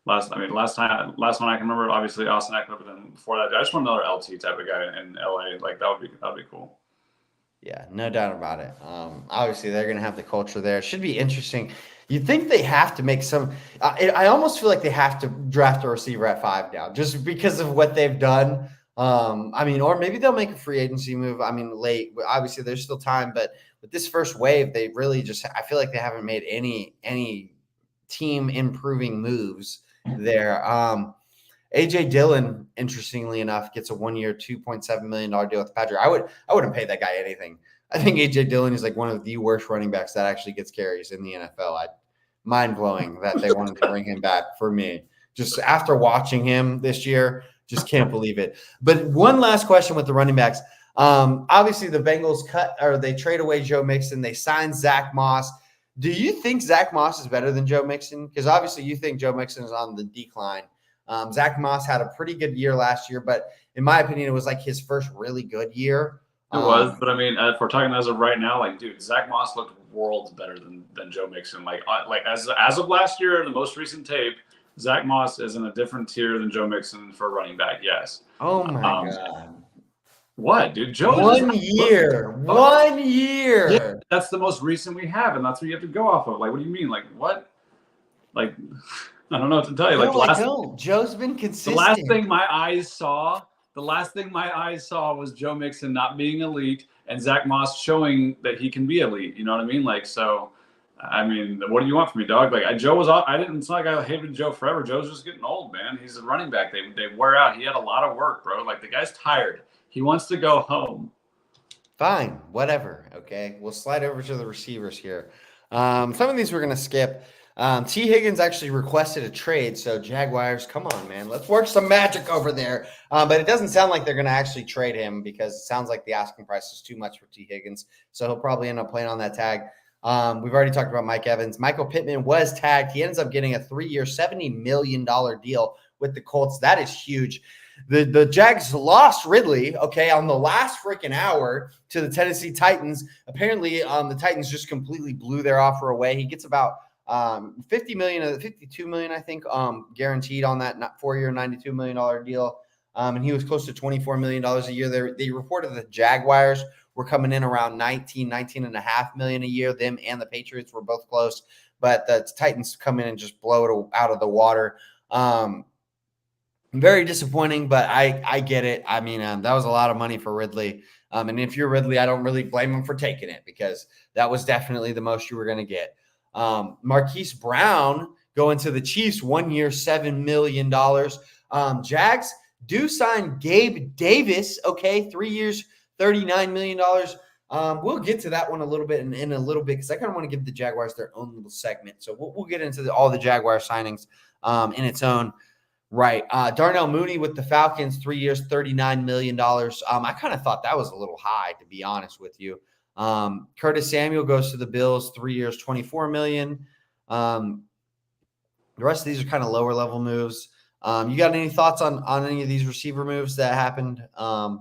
Last one I can remember, obviously Austin Eckler, but then before that, I just want another LT type of guy in LA. Like that'd be cool. Yeah, no doubt about it. Obviously, they're going to have the culture there. It should be interesting. You think they have to make some I almost feel like they have to draft a receiver at 5 now just because of what they've done. Or maybe they'll make a free agency move. Late. Obviously, there's still time, but with this first wave, they really I feel like they haven't made any team improving moves there. AJ Dillon, interestingly enough, gets a 1-year, $2.7 million deal with Patrick. I wouldn't pay that guy anything. I think AJ Dillon is like one of the worst running backs that actually gets carries in the NFL. Mind blowing that they wanted to bring him back for me. Just after watching him this year, just can't believe it. But one last question with the running backs. Obviously, the Bengals they trade away Joe Mixon. They signed Zach Moss. Do you think Zach Moss is better than Joe Mixon? Because obviously you think Joe Mixon is on the decline. Zach Moss had a pretty good year last year, but in my opinion, it was like his first really good year. It was, but if we're talking as of right now, like, dude, Zach Moss looked worlds better than Joe Mixon. Like as of last year, the most recent tape, Zach Moss is in a different tier than Joe Mixon for running back. Yes. Oh my God. What, dude? Joe. 1 year. 1 year. Yeah, that's the most recent we have, and that's what you have to go off of. Like, what do you mean? Like, what? Like, I don't know what to tell you. Joe's been consistent. The last thing my eyes saw was Joe Mixon not being elite and Zach Moss showing that he can be elite. You know what I mean? Like, so, what do you want from me, dog? Like, Joe was off. It's not like I hated Joe forever. Joe's just getting old, man. He's a running back. They wear out. He had a lot of work, bro. Like, the guy's tired. He wants to go home. Fine, whatever. Okay, we'll slide over to the receivers here. Some of these we're going to skip. T. Higgins actually requested a trade, so Jaguars, come on, man. Let's work some magic over there. But it doesn't sound like they're going to actually trade him because it sounds like the asking price is too much for T. Higgins, so he'll probably end up playing on that tag. We've already talked about Mike Evans. Michael Pittman was tagged. He ends up getting a 3-year, $70 million deal with the Colts. That is huge. The Jags lost Ridley, on the last freaking hour to the Tennessee Titans. Apparently, the Titans just completely blew their offer away. He gets about $52 million, I think, guaranteed on that 4-year, $92 million deal. And he was close to $24 million a year. They reported the Jaguars were coming in around $19.5 million a year. Them and the Patriots were both close, but the Titans come in and just blow it out of the water. Very disappointing, but I get it. That was a lot of money for Ridley. And if you're Ridley, I don't really blame him for taking it because that was definitely the most you were going to get. Marquise Brown going to the Chiefs, 1 year, $7 million. Jags do sign Gabe Davis, 3 years, $39 million. We'll get to that one a little bit in a little bit because I kind of want to give the Jaguars their own little segment. So we'll get into all the Jaguar signings in its own right. Darnell Mooney with the Falcons, 3 years, $39 million. I kind of thought that was a little high, to be honest with you. Curtis Samuel goes to the Bills, 3 years, $24 million. The rest of these are kind of lower level moves. You got any thoughts on any of these receiver moves that happened? I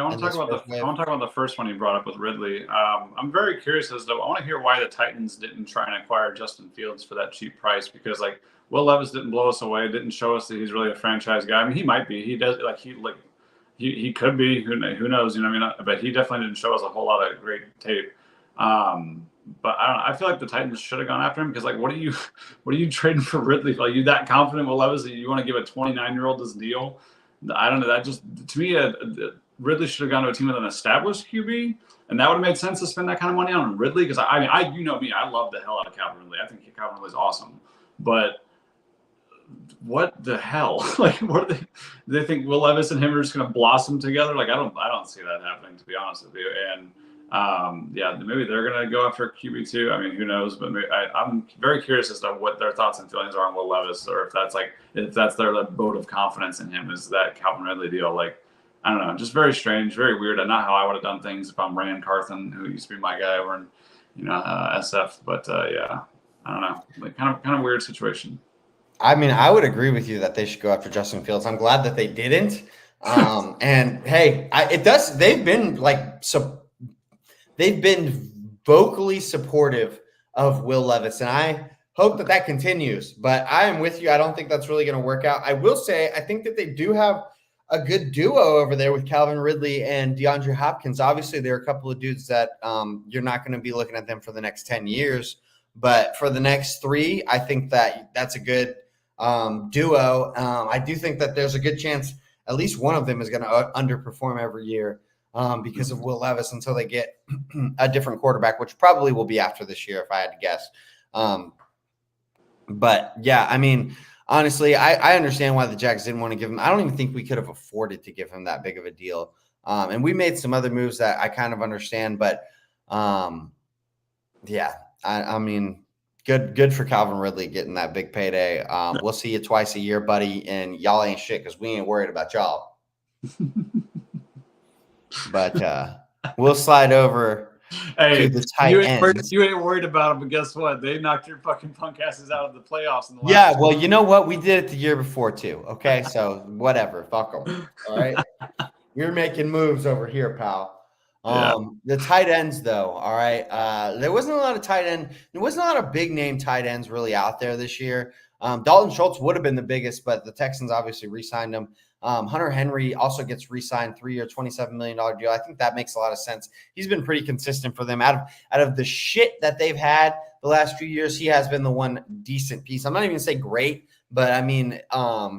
want to talk about the first one you brought up with Ridley. I'm very curious I want to hear why the Titans didn't try and acquire Justin Fields for that cheap price because Will Levis didn't blow us away, didn't show us that he's really a franchise guy. He might be. He does he could be. Who knows? But he definitely didn't show us a whole lot of great tape. but I don't know. I feel like the Titans should have gone after him because, like, what are you trading for Ridley? Like, you that confident with Levis that you want to give a 29-year-old this deal? I don't know. That just, to me, Ridley should have gone to a team with an established QB, and that would have made sense to spend that kind of money on Ridley. Because I mean, you know me, I love the hell out of Calvin Ridley. I think Calvin Ridley is awesome, but what the hell? Like, what are they? Do they think Will Levis and him are just going to blossom together? Like, I don't see that happening, to be honest with you. And yeah, maybe they're going to go after QB too. I mean, who knows? But I'm very curious as to what their thoughts and feelings are on Will Levis, or if that's their vote of confidence in him is that Calvin Ridley deal. Like, I don't know, just very strange, very weird. And not how I would have done things if I'm Rand Carthen, who used to be my guy over in SF. But yeah, I don't know, like kind of weird situation. I mean, I would agree with you that they should go after Justin Fields. I'm glad that they didn't. And hey, they've been vocally supportive of Will Levis, and I hope that continues. But I am with you. I don't think that's really going to work out. I will say, I think that they do have a good duo over there with Calvin Ridley and DeAndre Hopkins. Obviously, there are a couple of dudes that you're not going to be looking at them for the next 10 years. But for the next 3, I think that's a good duo. I do think that there's a good chance at least one of them is going to underperform every year because of Will Levis until they get a different quarterback, which probably will be after this year if I had to guess. But yeah, I mean, honestly, I understand why the Jags didn't want to give him. I don't even think we could have afforded to give him that big of a deal. And we made some other moves that I kind of understand, but yeah, I mean, good for Calvin Ridley getting that big payday. We'll see you twice a year, buddy, and y'all ain't shit because we ain't worried about y'all. But we'll slide over to the tight ends. You ain't worried about them, but guess what? They knocked your fucking punk asses out of the playoffs. Yeah, well, you know what? We did it the year before too. Okay, so whatever. Fuck them. All right, you're making moves over here, pal. The tight ends, though, all right. There wasn't a lot of tight end. There wasn't a lot of big name tight ends really out there this year. Dalton Schultz would have been the biggest, but the Texans obviously re-signed him. Hunter Henry also gets re-signed, 3-year, $27 million deal. I think that makes a lot of sense. He's been pretty consistent for them. Out of the shit that they've had the last few years, he has been the one decent piece. I'm not even going to say great, but I mean,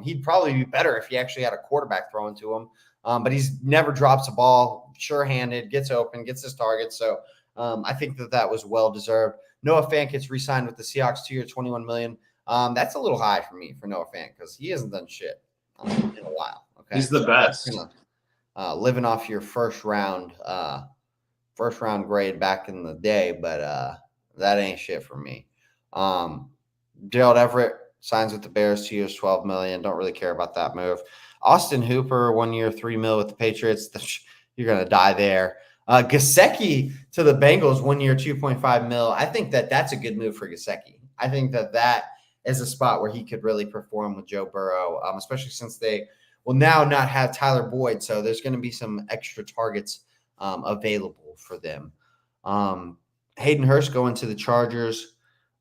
he'd probably be better if he actually had a quarterback throwing to him. But he's never drops a ball, sure-handed, gets open, gets his targets. So I think that was well-deserved. Noah Fant gets re-signed with the Seahawks, 2-year, $21 million. That's a little high for me for Noah Fant because he hasn't done shit in a while. Okay, he's the best. Living off your first round grade back in the day, but that ain't shit for me. Gerald Everett signs with the Bears, 2 years, $12 million. Don't really care about that move. Austin Hooper, 1 year, $3 million with the Patriots. You're going to die there. Gesicki to the Bengals, 1 year, $2.5 million. I think that's a good move for Gesicki. I think that is a spot where he could really perform with Joe Burrow, especially since they will now not have Tyler Boyd. So there's going to be some extra targets available for them. Hayden Hurst going to the Chargers.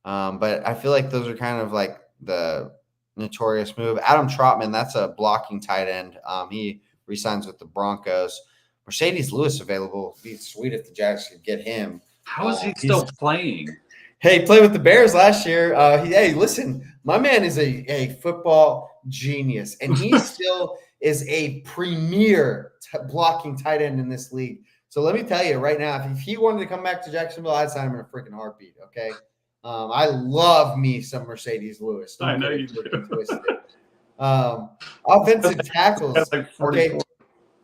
But I feel like those are kind of like the notorious move. Adam Trautman, that's a blocking tight end. He re-signs with the Broncos. Mercedes Lewis available. It'd be sweet if the Jags could get him. How is he still playing? Hey, he played with the Bears last year. Hey, listen, my man is a football genius, and he still is a premier blocking tight end in this league. So let me tell you right now, if he wanted to come back to Jacksonville, I'd sign him in a freaking heartbeat, okay? I love me some Mercedes Lewis. I know you do. Offensive tackles. That's like 44.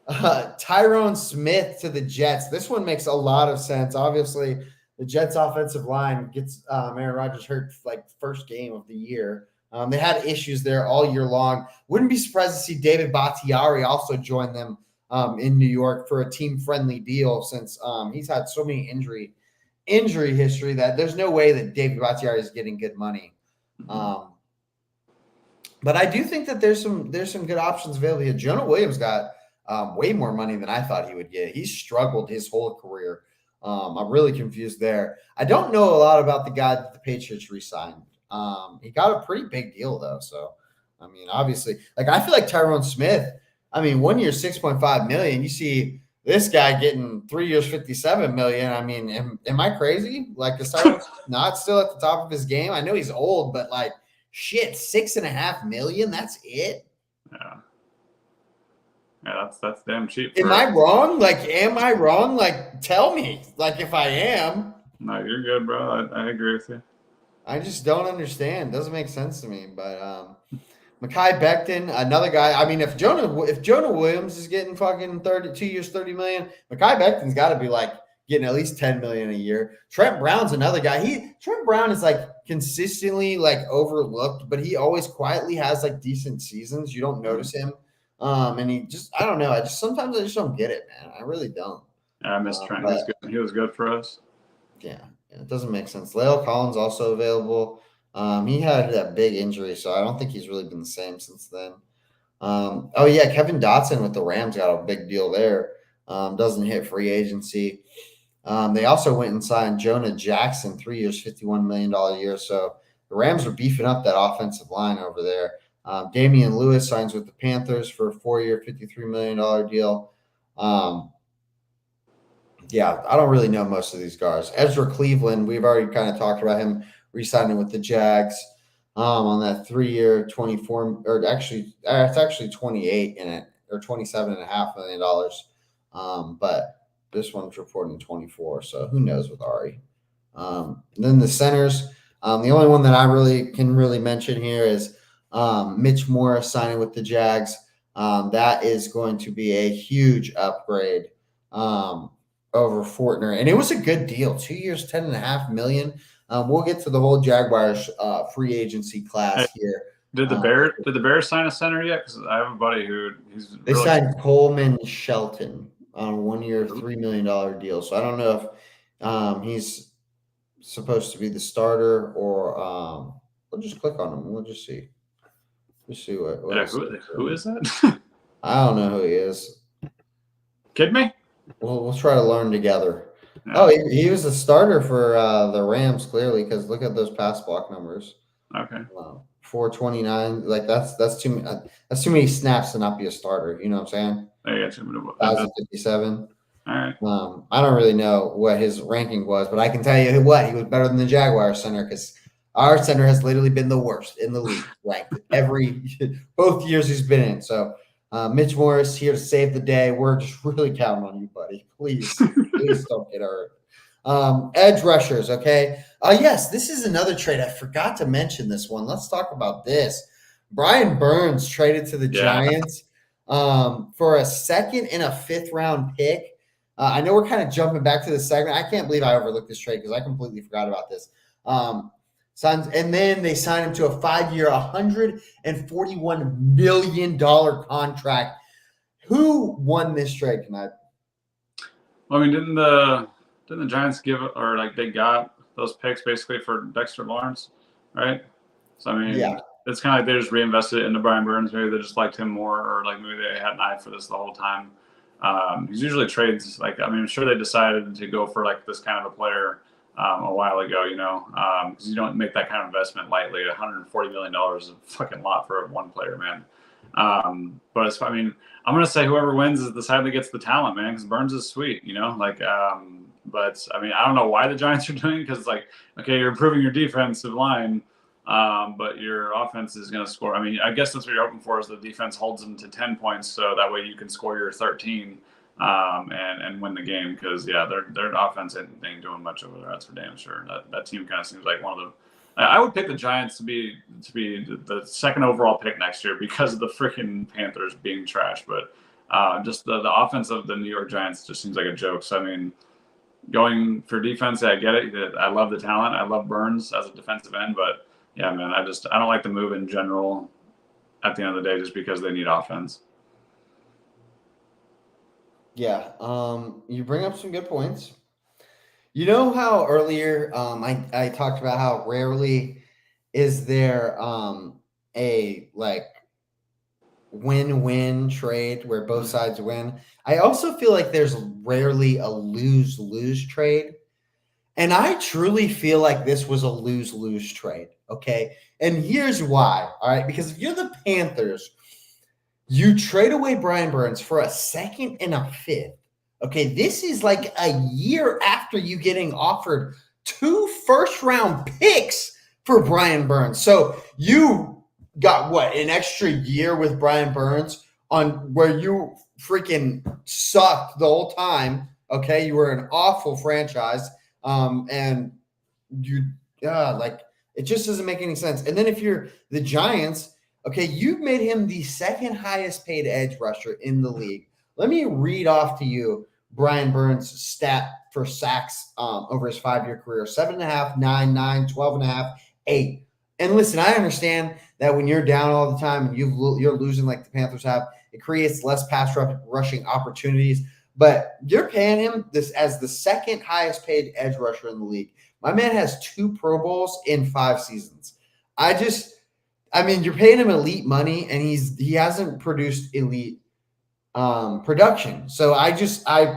Okay. Tyrone Smith to the Jets. This one makes a lot of sense. Obviously, the Jets offensive line gets Aaron Rodgers hurt like first game of the year. They had issues there all year long. Wouldn't be surprised to see David Bakhtiari also join them in New York for a team-friendly deal since he's had so many injury history that there's no way that David Bakhtiari is getting good money. But I do think that there's some good options available here. Jonah Williams got way more money than I thought he would get. He's struggled his whole career. I'm really confused there. I don't know a lot about the guy that the Patriots re-signed. He got a pretty big deal though. So, I mean, obviously, like I feel like Tyrone Smith, I mean, 1 year, $6.5 million. You see this guy getting 3 years, 57 million. I mean, am I crazy? Like, Castella's not still at the top of his game. I know he's old, but like, shit, 6.5 million. That's it. Yeah. Yeah, that's damn cheap. Am I wrong? Like, am I wrong? Like, tell me. Like, if I am. No, you're good, bro. I agree with you. I just don't understand. Doesn't make sense to me. But Mekhi Becton, another guy. I mean, if Jonah Williams is getting fucking 2 years, 30 million, Mekhi Becton's got to be like getting at least 10 million a year. Trent Brown's another guy. Trent Brown is like consistently like overlooked, but he always quietly has like decent seasons. You don't notice him. And he just, I don't know. Sometimes I just don't get it, man. I really don't. Yeah, I miss Trent. He was good for us. Yeah, it doesn't make sense. La'el Collins also available. He had that big injury, so I don't think he's really been the same since then. Oh yeah, Kevin Dotson with the Rams got a big deal there. Doesn't hit free agency. They also went and signed Jonah Jackson, 3 years, $51 million a year. So the Rams are beefing up that offensive line over there. Damian Lewis signs with the Panthers for a 4-year, $53 million deal. Yeah, I don't really know most of these guys. Ezra Cleveland, we've already kind of talked about him re-signing with the Jags on that 3-year, 24, or actually, it's actually 28 in it, or $27.5 million. But this one's reporting 24, so who knows with Ari. Then the centers, the only one that I can mention here is Mitch Morris signing with the Jags. That is going to be a huge upgrade over Fortner, and it was a good deal. 2 years, $10.5 million. We'll get to the whole Jaguars free agency class here. Did the Bears sign a center yet? Because I have a buddy they signed Coleman Shelton on a 1-year, $3 million deal. So I don't know if he's supposed to be the starter or we'll just click on him. We'll just see. Let's see what who is that? I don't know who he is. Kid me? We'll try to learn together. Yeah. Oh, he was a starter for the Rams, clearly, because look at those pass block numbers. Okay. 429. Like that's too many snaps to not be a starter. You know what I'm saying? I got you. 1,057. All right. I don't really know what his ranking was, but I can tell you what, he was better than the Jaguars center because our center has literally been the worst in the league, ranked both years he's been in. So Mitch Morris here to save the day. We're just really counting on you, buddy. Please don't get hurt. Edge rushers, okay? Yes, this is another trade. I forgot to mention this one. Let's talk about this. Brian Burns traded to the Giants for a 2nd and a 5th round pick. I know we're kind of jumping back to this segment. I can't believe I overlooked this trade because I completely forgot about this. And then they signed him to a 5-year, $141 million contract. Who won this trade tonight? Well, I mean, didn't the Giants they got those picks basically for Dexter Lawrence, right? So I mean, yeah. It's kind of like they just reinvested it into Brian Burns. Maybe they just liked him more, or like maybe they had an eye for this the whole time. Because usually trades, I'm sure they decided to go for like this kind of a player a while ago, because you don't make that kind of investment lightly. $140 million is a fucking lot for one player, man. But I'm going to say whoever wins is the side that gets the talent, man, because Burns is sweet, but I don't know why the Giants are doing it, because it's like, okay, you're improving your defensive line, but your offense is going to score. I guess that's what you're hoping for, is the defense holds them to 10 points, so that way you can score your 13 and win the game, because their offense ain't doing much over there. That's for damn sure. That team kind of seems like one of the. I would pick the Giants to be the 2nd overall pick next year because of the freaking Panthers being trash. But just the offense of the New York Giants just seems like a joke. So going for defense, I get it. I love the talent. I love Burns as a defensive end, but yeah, man, I don't like the move in general. At the end of the day, just because they need offense. Yeah, you bring up some good points. You know how earlier I talked about how rarely is there a win-win trade where both sides win. I also feel like there's rarely a lose-lose trade. And I truly feel like this was a lose-lose trade, okay? And here's why, all right? Because if you're the Panthers, you trade away Brian Burns for a 2nd and a 5th, Okay, this is like a year after you getting offered 2 first-round picks for Brian Burns. So you got what, an extra year with Brian Burns on where you freaking sucked the whole time. Okay, you were an awful franchise, and you like it just doesn't make any sense. And then if you're the Giants, okay, you've made him the second highest paid edge rusher in the league. Let me read off to you Brian Burns' stat for sacks over his 5-year career: 7.5, 9, 9, 12.5, 8. And listen, I understand that when you're down all the time and you're losing like the Panthers have, it creates less pass rushing opportunities. But you're paying him this as the second highest paid edge rusher in the league. My man has 2 Pro Bowls in 5 seasons. I mean, you're paying him elite money, and he hasn't produced elite production. So I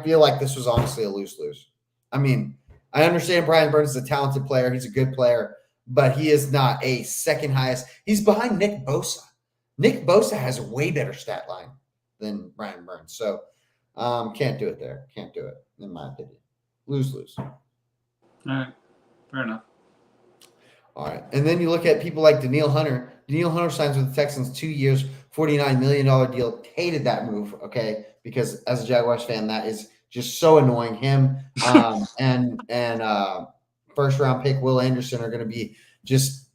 feel like this was honestly a lose-lose. I mean, I understand Brian Burns is a talented player. He's a good player, but he is not a second highest. He's behind Nick Bosa. Nick Bosa has a way better stat line than Brian Burns. So can't do it there. Can't do it, in my opinion. Lose-lose. All right. Fair enough. All right. And then you look at people like Danielle Hunter. Danielle Hunter signs with the Texans 2 years, $49 million deal. Hated that move, okay? Because as a Jaguars fan, that is just so annoying. Him and first-round pick Will Anderson are going to be just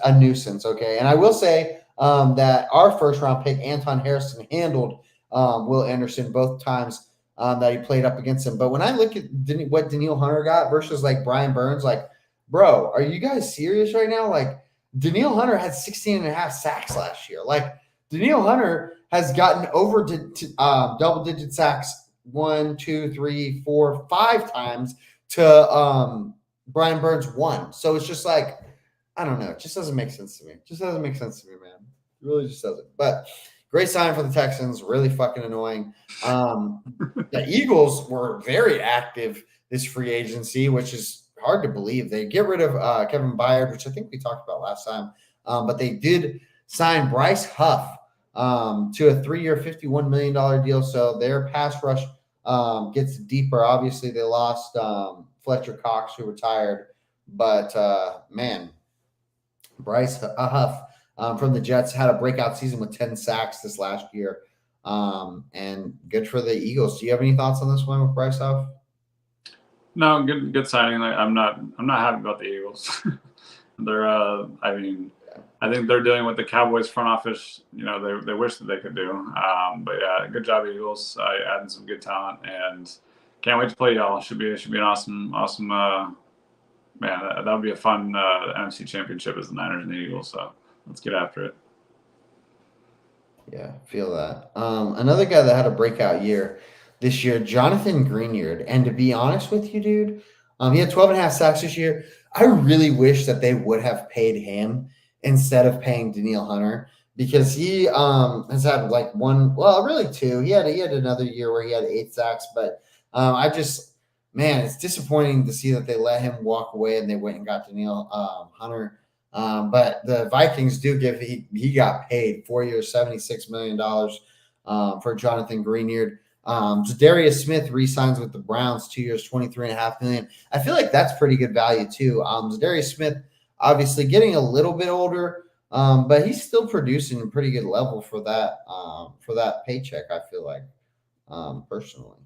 a nuisance, okay? And I will say that our first-round pick, Anton Harrison, handled Will Anderson both times that he played up against him. But when I look at what Danielle Hunter got versus like Brian Burns, like, bro, are you guys serious right now? Like, Danielle Hunter had 16.5 sacks last year. Like, Danielle Hunter has gotten over double-digit sacks 1, 2, 3, 4, 5 times to Brian Burns 1. So it's just like, I don't know. It just doesn't make sense to me. It just doesn't make sense to me, man. It really just doesn't. But great sign for the Texans. Really fucking annoying. The Eagles were very active this free agency, which is hard to believe. They get rid of Kevin Byard, which I think we talked about last time. But they did sign Bryce Huff to a 3-year, $51 million deal. So their pass rush gets deeper. Obviously, they lost Fletcher Cox, who retired. But, man, Bryce Huff from the Jets had a breakout season with 10 sacks this last year. And good for the Eagles. Do you have any thoughts on this one with Bryce Huff? No, good signing. Like, I'm not happy about the Eagles. They're I think they're doing what the Cowboys front office, they wish that they could do. But yeah, good job, Eagles. Adding some good talent, and can't wait to play y'all. Should be an awesome man. That would be a fun NFC Championship as the Niners and the Eagles. So let's get after it. Yeah, feel that. Another guy that had a breakout year this year, Jonathan Greenard. And to be honest with you, dude, he had 12.5 sacks this year. I really wish that they would have paid him instead of paying Danielle Hunter, because he has had like 1, well, really 2. He had another year where he had 8 sacks, but man, it's disappointing to see that they let him walk away and they went and got Danielle Hunter. But the Vikings do he got paid 4 years, $76 million for Jonathan Greenard. Zadarius Smith re-signs with the Browns 2 years, $23.5 million. I feel like that's pretty good value too. Zadarius Smith obviously getting a little bit older, but he's still producing a pretty good level for that paycheck, I feel like, personally.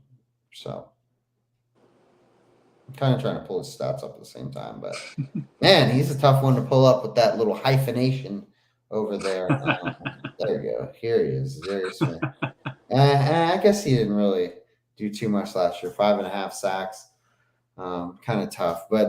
So I'm kind of trying to pull his stats up at the same time, but man, he's a tough one to pull up with that little hyphenation over there. There you go. Here he is, Zadarius Smith. And I guess he didn't really do too much last year. 5.5 sacks, kind of tough. But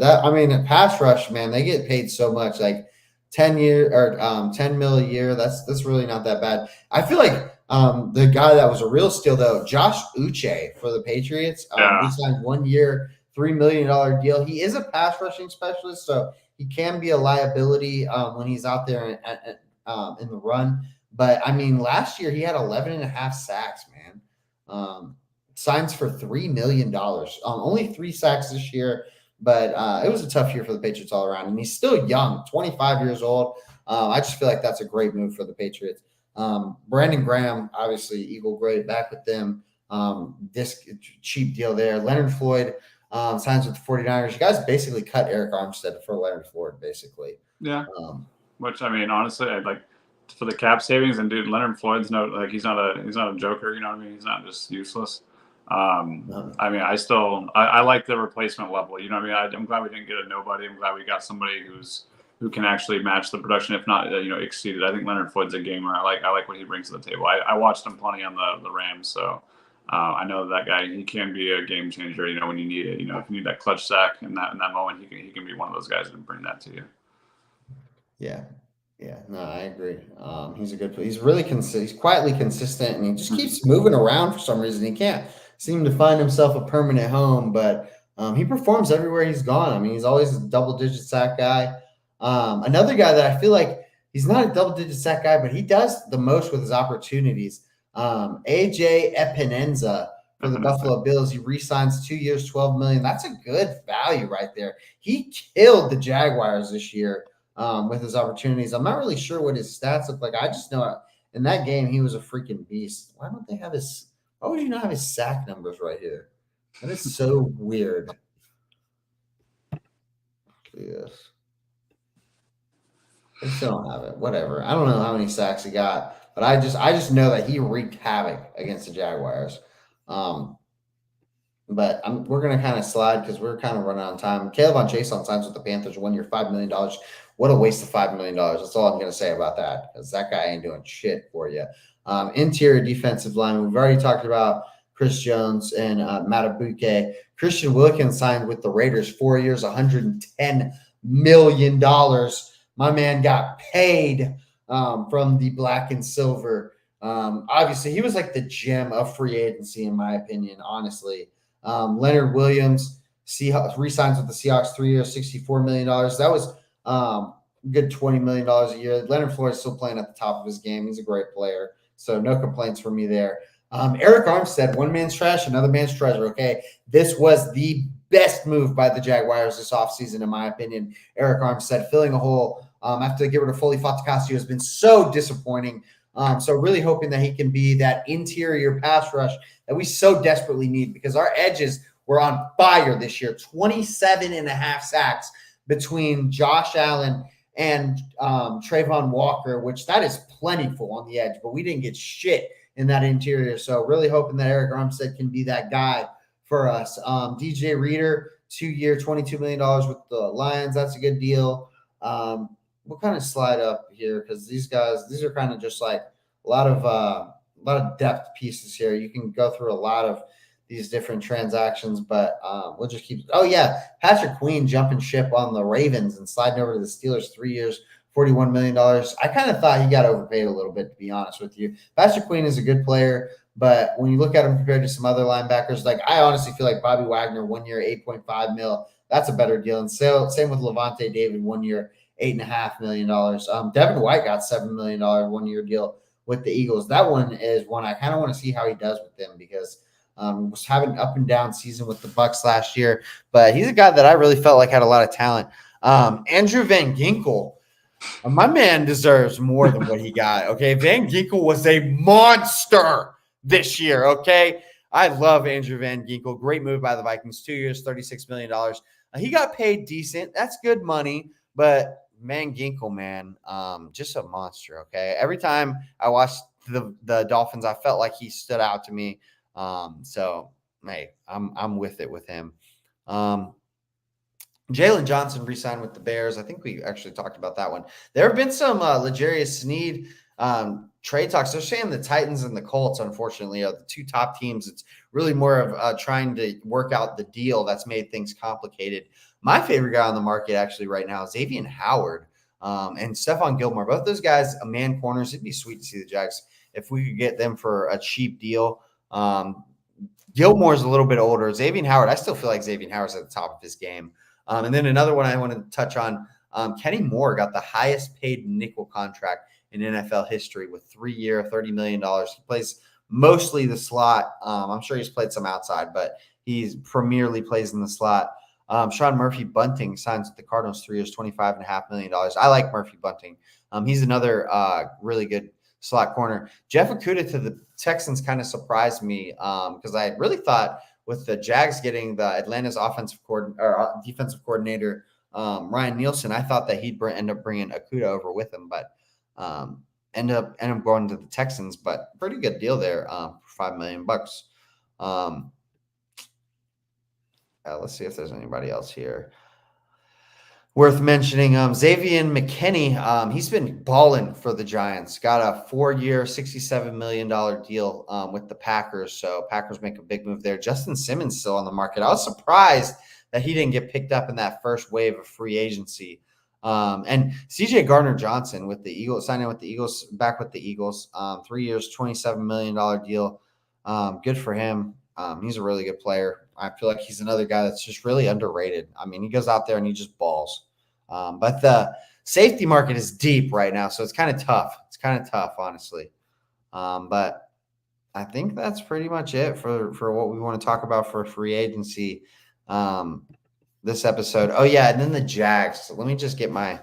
pass rush, man, they get paid so much, like 10 mil a year. That's really not that bad. I feel like the guy that was a real steal though, Josh Uche for the Patriots. He signed 1 year, $3 million deal. He is a pass rushing specialist, so he can be a liability when he's out there in the run. But last year he had 11.5 sacks, man. Signs for $3 million. Only 3 sacks this year, but it was a tough year for the Patriots all around. And he's still young, 25 years old. I just feel like that's a great move for the Patriots. Brandon Graham, obviously Eagle great, back with them. This cheap deal there. Leonard Floyd signs with the 49ers. You guys basically cut Eric Armstead for Leonard Floyd, basically. Yeah. Which, I mean, honestly, I'd like for the cap savings, and dude, Leonard Floyd's he's not a joker. You know what I mean? He's not just useless. I mean, I like the replacement level. You know what I mean? I'm glad we didn't get a nobody. I'm glad we got somebody who can actually match the production, if not, exceed it. I think Leonard Floyd's a gamer. I like what he brings to the table. I watched him plenty on the Rams, so I know that guy. He can be a game changer. When you need it. If you need that clutch sack in that moment, he can be one of those guys and bring that to you. Yeah. No, I agree. He's a good player. He's really he's quietly consistent, and he just keeps moving around for some reason. He can't seem to find himself a permanent home, but he performs everywhere he's gone. I mean, he's always a double-digit sack guy. Another guy that I feel like he's not a double-digit sack guy, but he does the most with his opportunities. AJ Epinenza for the Buffalo Bills. He re-signs 2 years, $12 million. That's a good value right there. He killed the Jaguars this year. With his opportunities. I'm not really sure what his stats look like. I just know in that game he was a freaking beast. Why would you not have his sack numbers right here? That is so weird. Yes. I still don't have it. Whatever. I don't know how many sacks he got, but I just know that he wreaked havoc against the Jaguars. But we're going to kind of slide because we're kind of running out of time. Caleb Chason signs with the Panthers, 1 year, $5 million. What a waste of $5 million. That's all I'm going to say about that, because that guy ain't doing shit for you. Interior defensive line, we've already talked about Chris Jones and Matabuke. Christian Wilkins signed with the Raiders, 4 years, $110 million. My man got paid from the black and silver. Obviously, he was like the gem of free agency, in my opinion, honestly. Leonard Williams re-signs with the Seahawks, 3 years, $64 million. That was good $20 million a year. Leonard Floyd is still playing at the top of his game. He's a great player, so no complaints from me there. Eric Armstead, one man's trash, another man's treasure. Okay, this was the best move by the Jaguars this offseason, in my opinion. Eric Armstead filling a hole after they get rid of Foley Fatukasi has been so disappointing. So really hoping that he can be that interior pass rush that we so desperately need, because our edges were on fire this year. 27.5 sacks between Josh Allen and Trayvon Walker, which that is plentiful on the edge, but we didn't get shit in that interior. So really hoping that Eric Armstead can be that guy for us. DJ Reader, 2 year, $22 million with the Lions. That's a good deal. We'll kind of slide up here because these are kind of just like a lot of depth pieces here. You can go through a lot of these different transactions, but we'll just keep. Oh yeah, Patrick Queen jumping ship on the Ravens and sliding over to the Steelers, 3 years, $41 million. I kind of thought he got overpaid a little bit, to be honest with you. Patrick Queen is a good player, but when you look at him compared to some other linebackers, like I honestly feel like Bobby Wagner, 1 year, $8.5 million. That's a better deal. And same with Levante David, 1 year, $8.5 million. Devin White got $7 million 1 year deal with the Eagles. That one is one I kind of want to see how he does with them, because was having an up and down season with the Bucs last year, but he's a guy that I really felt like had a lot of talent. Andrew Van Ginkel, my man deserves more than what he got. Okay, Van Ginkel was a monster this year. Okay, I love Andrew Van Ginkel. Great move by the Vikings. 2 years, $36 million. He got paid decent. That's good money, but Van Ginkel, man, just a monster. Okay, every time I watched the Dolphins, I felt like he stood out to me. So hey, I'm with it with him. Jalen Johnson re-signed with the Bears. I think we actually talked about that one. There have been some L'Jarius Sneed trade talks. They're saying the Titans and the Colts, unfortunately, are the two top teams. It's really more of trying to work out the deal that's made things complicated. My favorite guy on the market actually right now is Xavier Howard and Stephon Gilmore. Both those guys, man corners. It'd be sweet to see the Jags if we could get them for a cheap deal. Gilmore's a little bit older. Xavier Howard, I still feel like Xavier Howard's at the top of his game. And then another one I want to touch on, Kenny Moore got the highest paid nickel contract in NFL history with 3 year, $30 million. He plays mostly the slot. I'm sure he's played some outside, but he's premierly plays in the slot. Sean Murphy Bunting signs with the Cardinals, 3 years, $25.5 million. I like Murphy Bunting. He's another really good slot corner. Jeff Okudah to the Texans kind of surprised me because I really thought with the Jags getting the Atlanta's defensive coordinator Ryan Nielsen, I thought that he'd end up bringing Okudah over with him, but end up going to the Texans. But pretty good deal there for $5 million. Let's see if there's anybody else here worth mentioning. Xavier McKinney, he's been balling for the Giants. Got a 4-year, $67 million deal with the Packers. So Packers make a big move there. Justin Simmons still on the market. I was surprised that he didn't get picked up in that first wave of free agency. And CJ Gardner-Johnson with the Eagles, signing with the Eagles, back with the Eagles. 3 years, $27 million deal. Good for him. He's a really good player. I feel like he's another guy that's just really underrated. I mean, he goes out there and he just balls. But the safety market is deep right now, so it's kind of tough. It's kind of tough, honestly. But I think that's pretty much it for what we want to talk about for free agency this episode. Oh yeah, and then the Jags. So let me just get my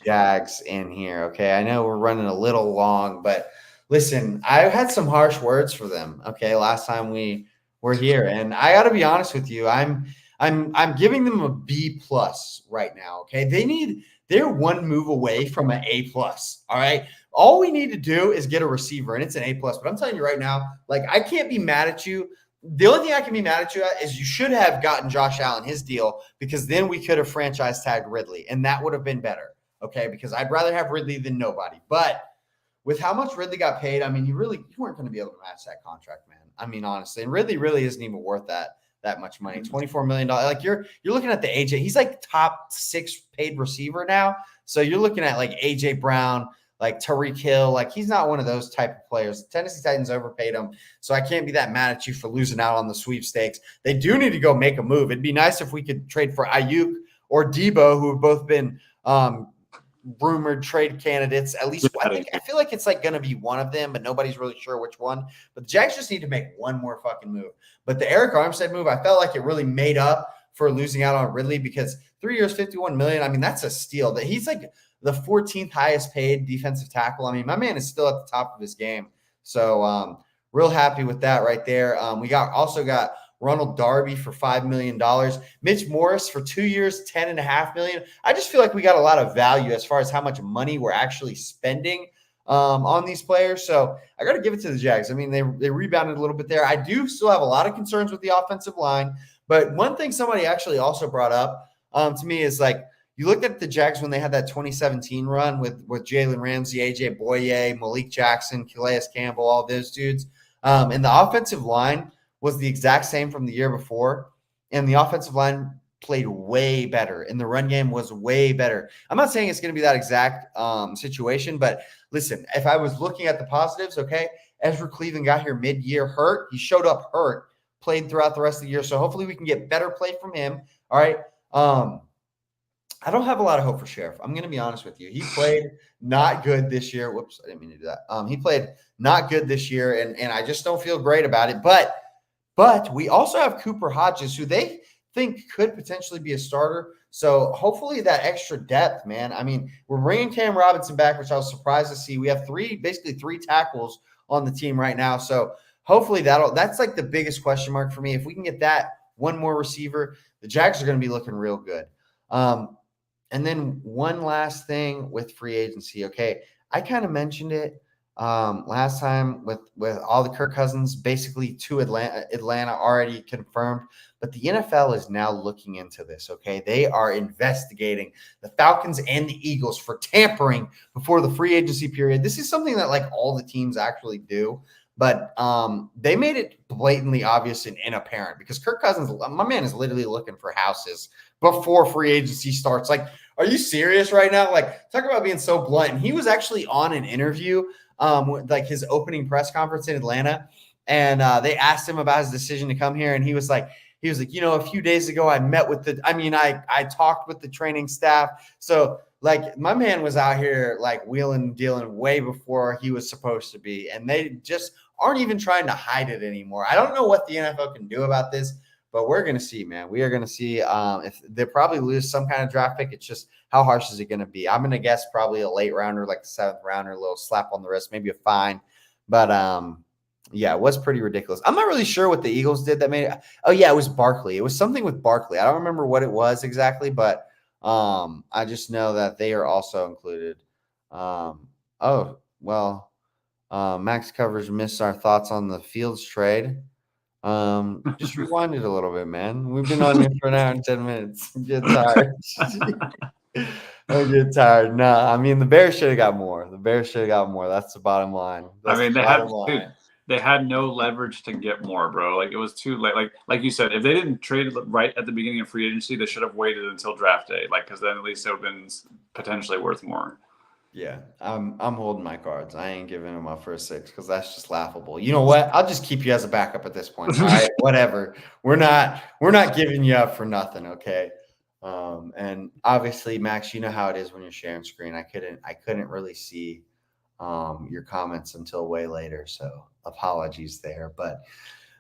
Jags in here. Okay, I know we're running a little long, but listen, I had some harsh words for them. Okay, last time we were here, and I got to be honest with you. I'm giving them a B+ right now. Okay, they're one move away from an A+. All right, all we need to do is get a receiver, and it's an A+. But I'm telling you right now, like, I can't be mad at you. The only thing I can be mad at you at is you should have gotten Josh Allen his deal, because then we could have franchise tagged Ridley, and that would have been better. Okay, because I'd rather have Ridley than nobody. But with how much Ridley got paid, I mean, you weren't going to be able to match that contract, man. I mean, honestly, and Ridley really isn't even worth that much money. $24 million. Like, you're looking at the AJ. He's like top 6 paid receiver now. So you're looking at like AJ Brown, like Tyreek Hill. Like, he's not one of those type of players. Tennessee Titans overpaid him, so I can't be that mad at you for losing out on the sweepstakes. They do need to go make a move. It'd be nice if we could trade for Ayuk or Debo, who have both been rumored trade candidates. At least I feel like it's like going to be one of them, but nobody's really sure which one. But the Jags just need to make one more fucking move. But the Eric Armstead move, I felt like it really made up for losing out on Ridley, because 3 years, $51 million. I mean, that's a steal. That he's like the 14th highest paid defensive tackle. I mean, my man is still at the top of his game. So real happy with that right there. We also got Ronald Darby for $5 million. Mitch Morris for 2 years, $10.5 million. I just feel like we got a lot of value as far as how much money we're actually spending on these players. So I got to give it to the Jags. I mean, they rebounded a little bit there. I do still have a lot of concerns with the offensive line. But one thing somebody actually also brought up to me is, like, you look at the Jags when they had that 2017 run with Jalen Ramsey, AJ Boye, Malik Jackson, Calais Campbell, all those dudes. And the offensive line was the exact same from the year before. And the offensive line played way better. And the run game was way better. I'm not saying it's going to be that exact situation, but listen, if I was looking at the positives, okay, Ezra Cleveland got here mid-year hurt. He showed up hurt, played throughout the rest of the year. So hopefully we can get better play from him. All right. I don't have a lot of hope for Sheriff. I'm going to be honest with you. He played not good this year. Whoops, I didn't mean to do that. He played not good this year, and I just don't feel great about it. But we also have Cooper Hodges, who they think could potentially be a starter. So hopefully that extra depth, man. I mean, we're bringing Cam Robinson back, which I was surprised to see. We have basically three tackles on the team right now. So hopefully that's like the biggest question mark for me. If we can get that one more receiver, the Jags are going to be looking real good. And then one last thing with free agency. Okay, I kind of mentioned it last time with all the Kirk Cousins basically to Atlanta already confirmed, but the NFL is now looking into this. Okay, they are investigating the Falcons and the Eagles for tampering before the free agency period. This is something that like all the teams actually do, but they made it blatantly obvious and apparent because Kirk Cousins, my man, is literally looking for houses before free agency starts. Like, are you serious right now? Like, talk about being so blunt. And he was actually on an interview, like his opening press conference in Atlanta, and they asked him about his decision to come here, and he was like, you know, a few days ago I met with I talked with the training staff. So like my man was out here like wheeling and dealing way before he was supposed to be, and they just aren't even trying to hide it anymore. I don't know what the NFL can do about this, But we're going to see, man. We are going to see if they probably lose some kind of draft pick. It's just how harsh is it going to be? I'm going to guess probably a late rounder, like a 7th rounder, a little slap on the wrist, maybe a fine. But yeah, it was pretty ridiculous. I'm not really sure what the Eagles did that made it. Oh, yeah, it was Barkley. It was something with Barkley. I don't remember what it was exactly, but I just know that they are also included. Oh, well, Max Coverage missed our thoughts on the Fields trade. Just rewind it a little bit, man. We've been on here for an hour and 10 minutes. I'm getting tired. I'm getting tired. No, I mean the Bears should have got more. The Bears should have got more. That's the bottom line. I mean, they had no leverage to get more, bro. Like it was too late. Like you said, if they didn't trade it right at the beginning of free agency, they should have waited until draft day. Like because then at least it would have been potentially worth more. Yeah, I'm holding my cards. I ain't giving them up for a 6 because that's just laughable. You know what? I'll just keep you as a backup at this point. All right, whatever. We're not giving you up for nothing, okay? And obviously, Max, you know how it is when you're sharing screen. I couldn't really see your comments until way later, so apologies there. But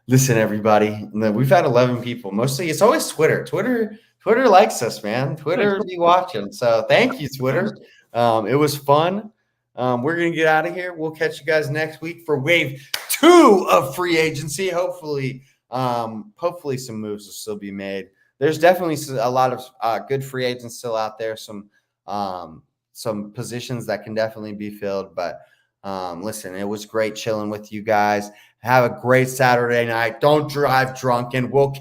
listen, everybody, we've had 11 people. Mostly, it's always Twitter. Twitter likes us, man. Twitter be watching. So thank you, Twitter. It was fun. We're going to get out of here. We'll catch you guys next week for wave 2 of free agency. Hopefully some moves will still be made. There's definitely a lot of good free agents still out there. Some positions that can definitely be filled. But listen, it was great chilling with you guys. Have a great Saturday night. Don't drive drunk, and we'll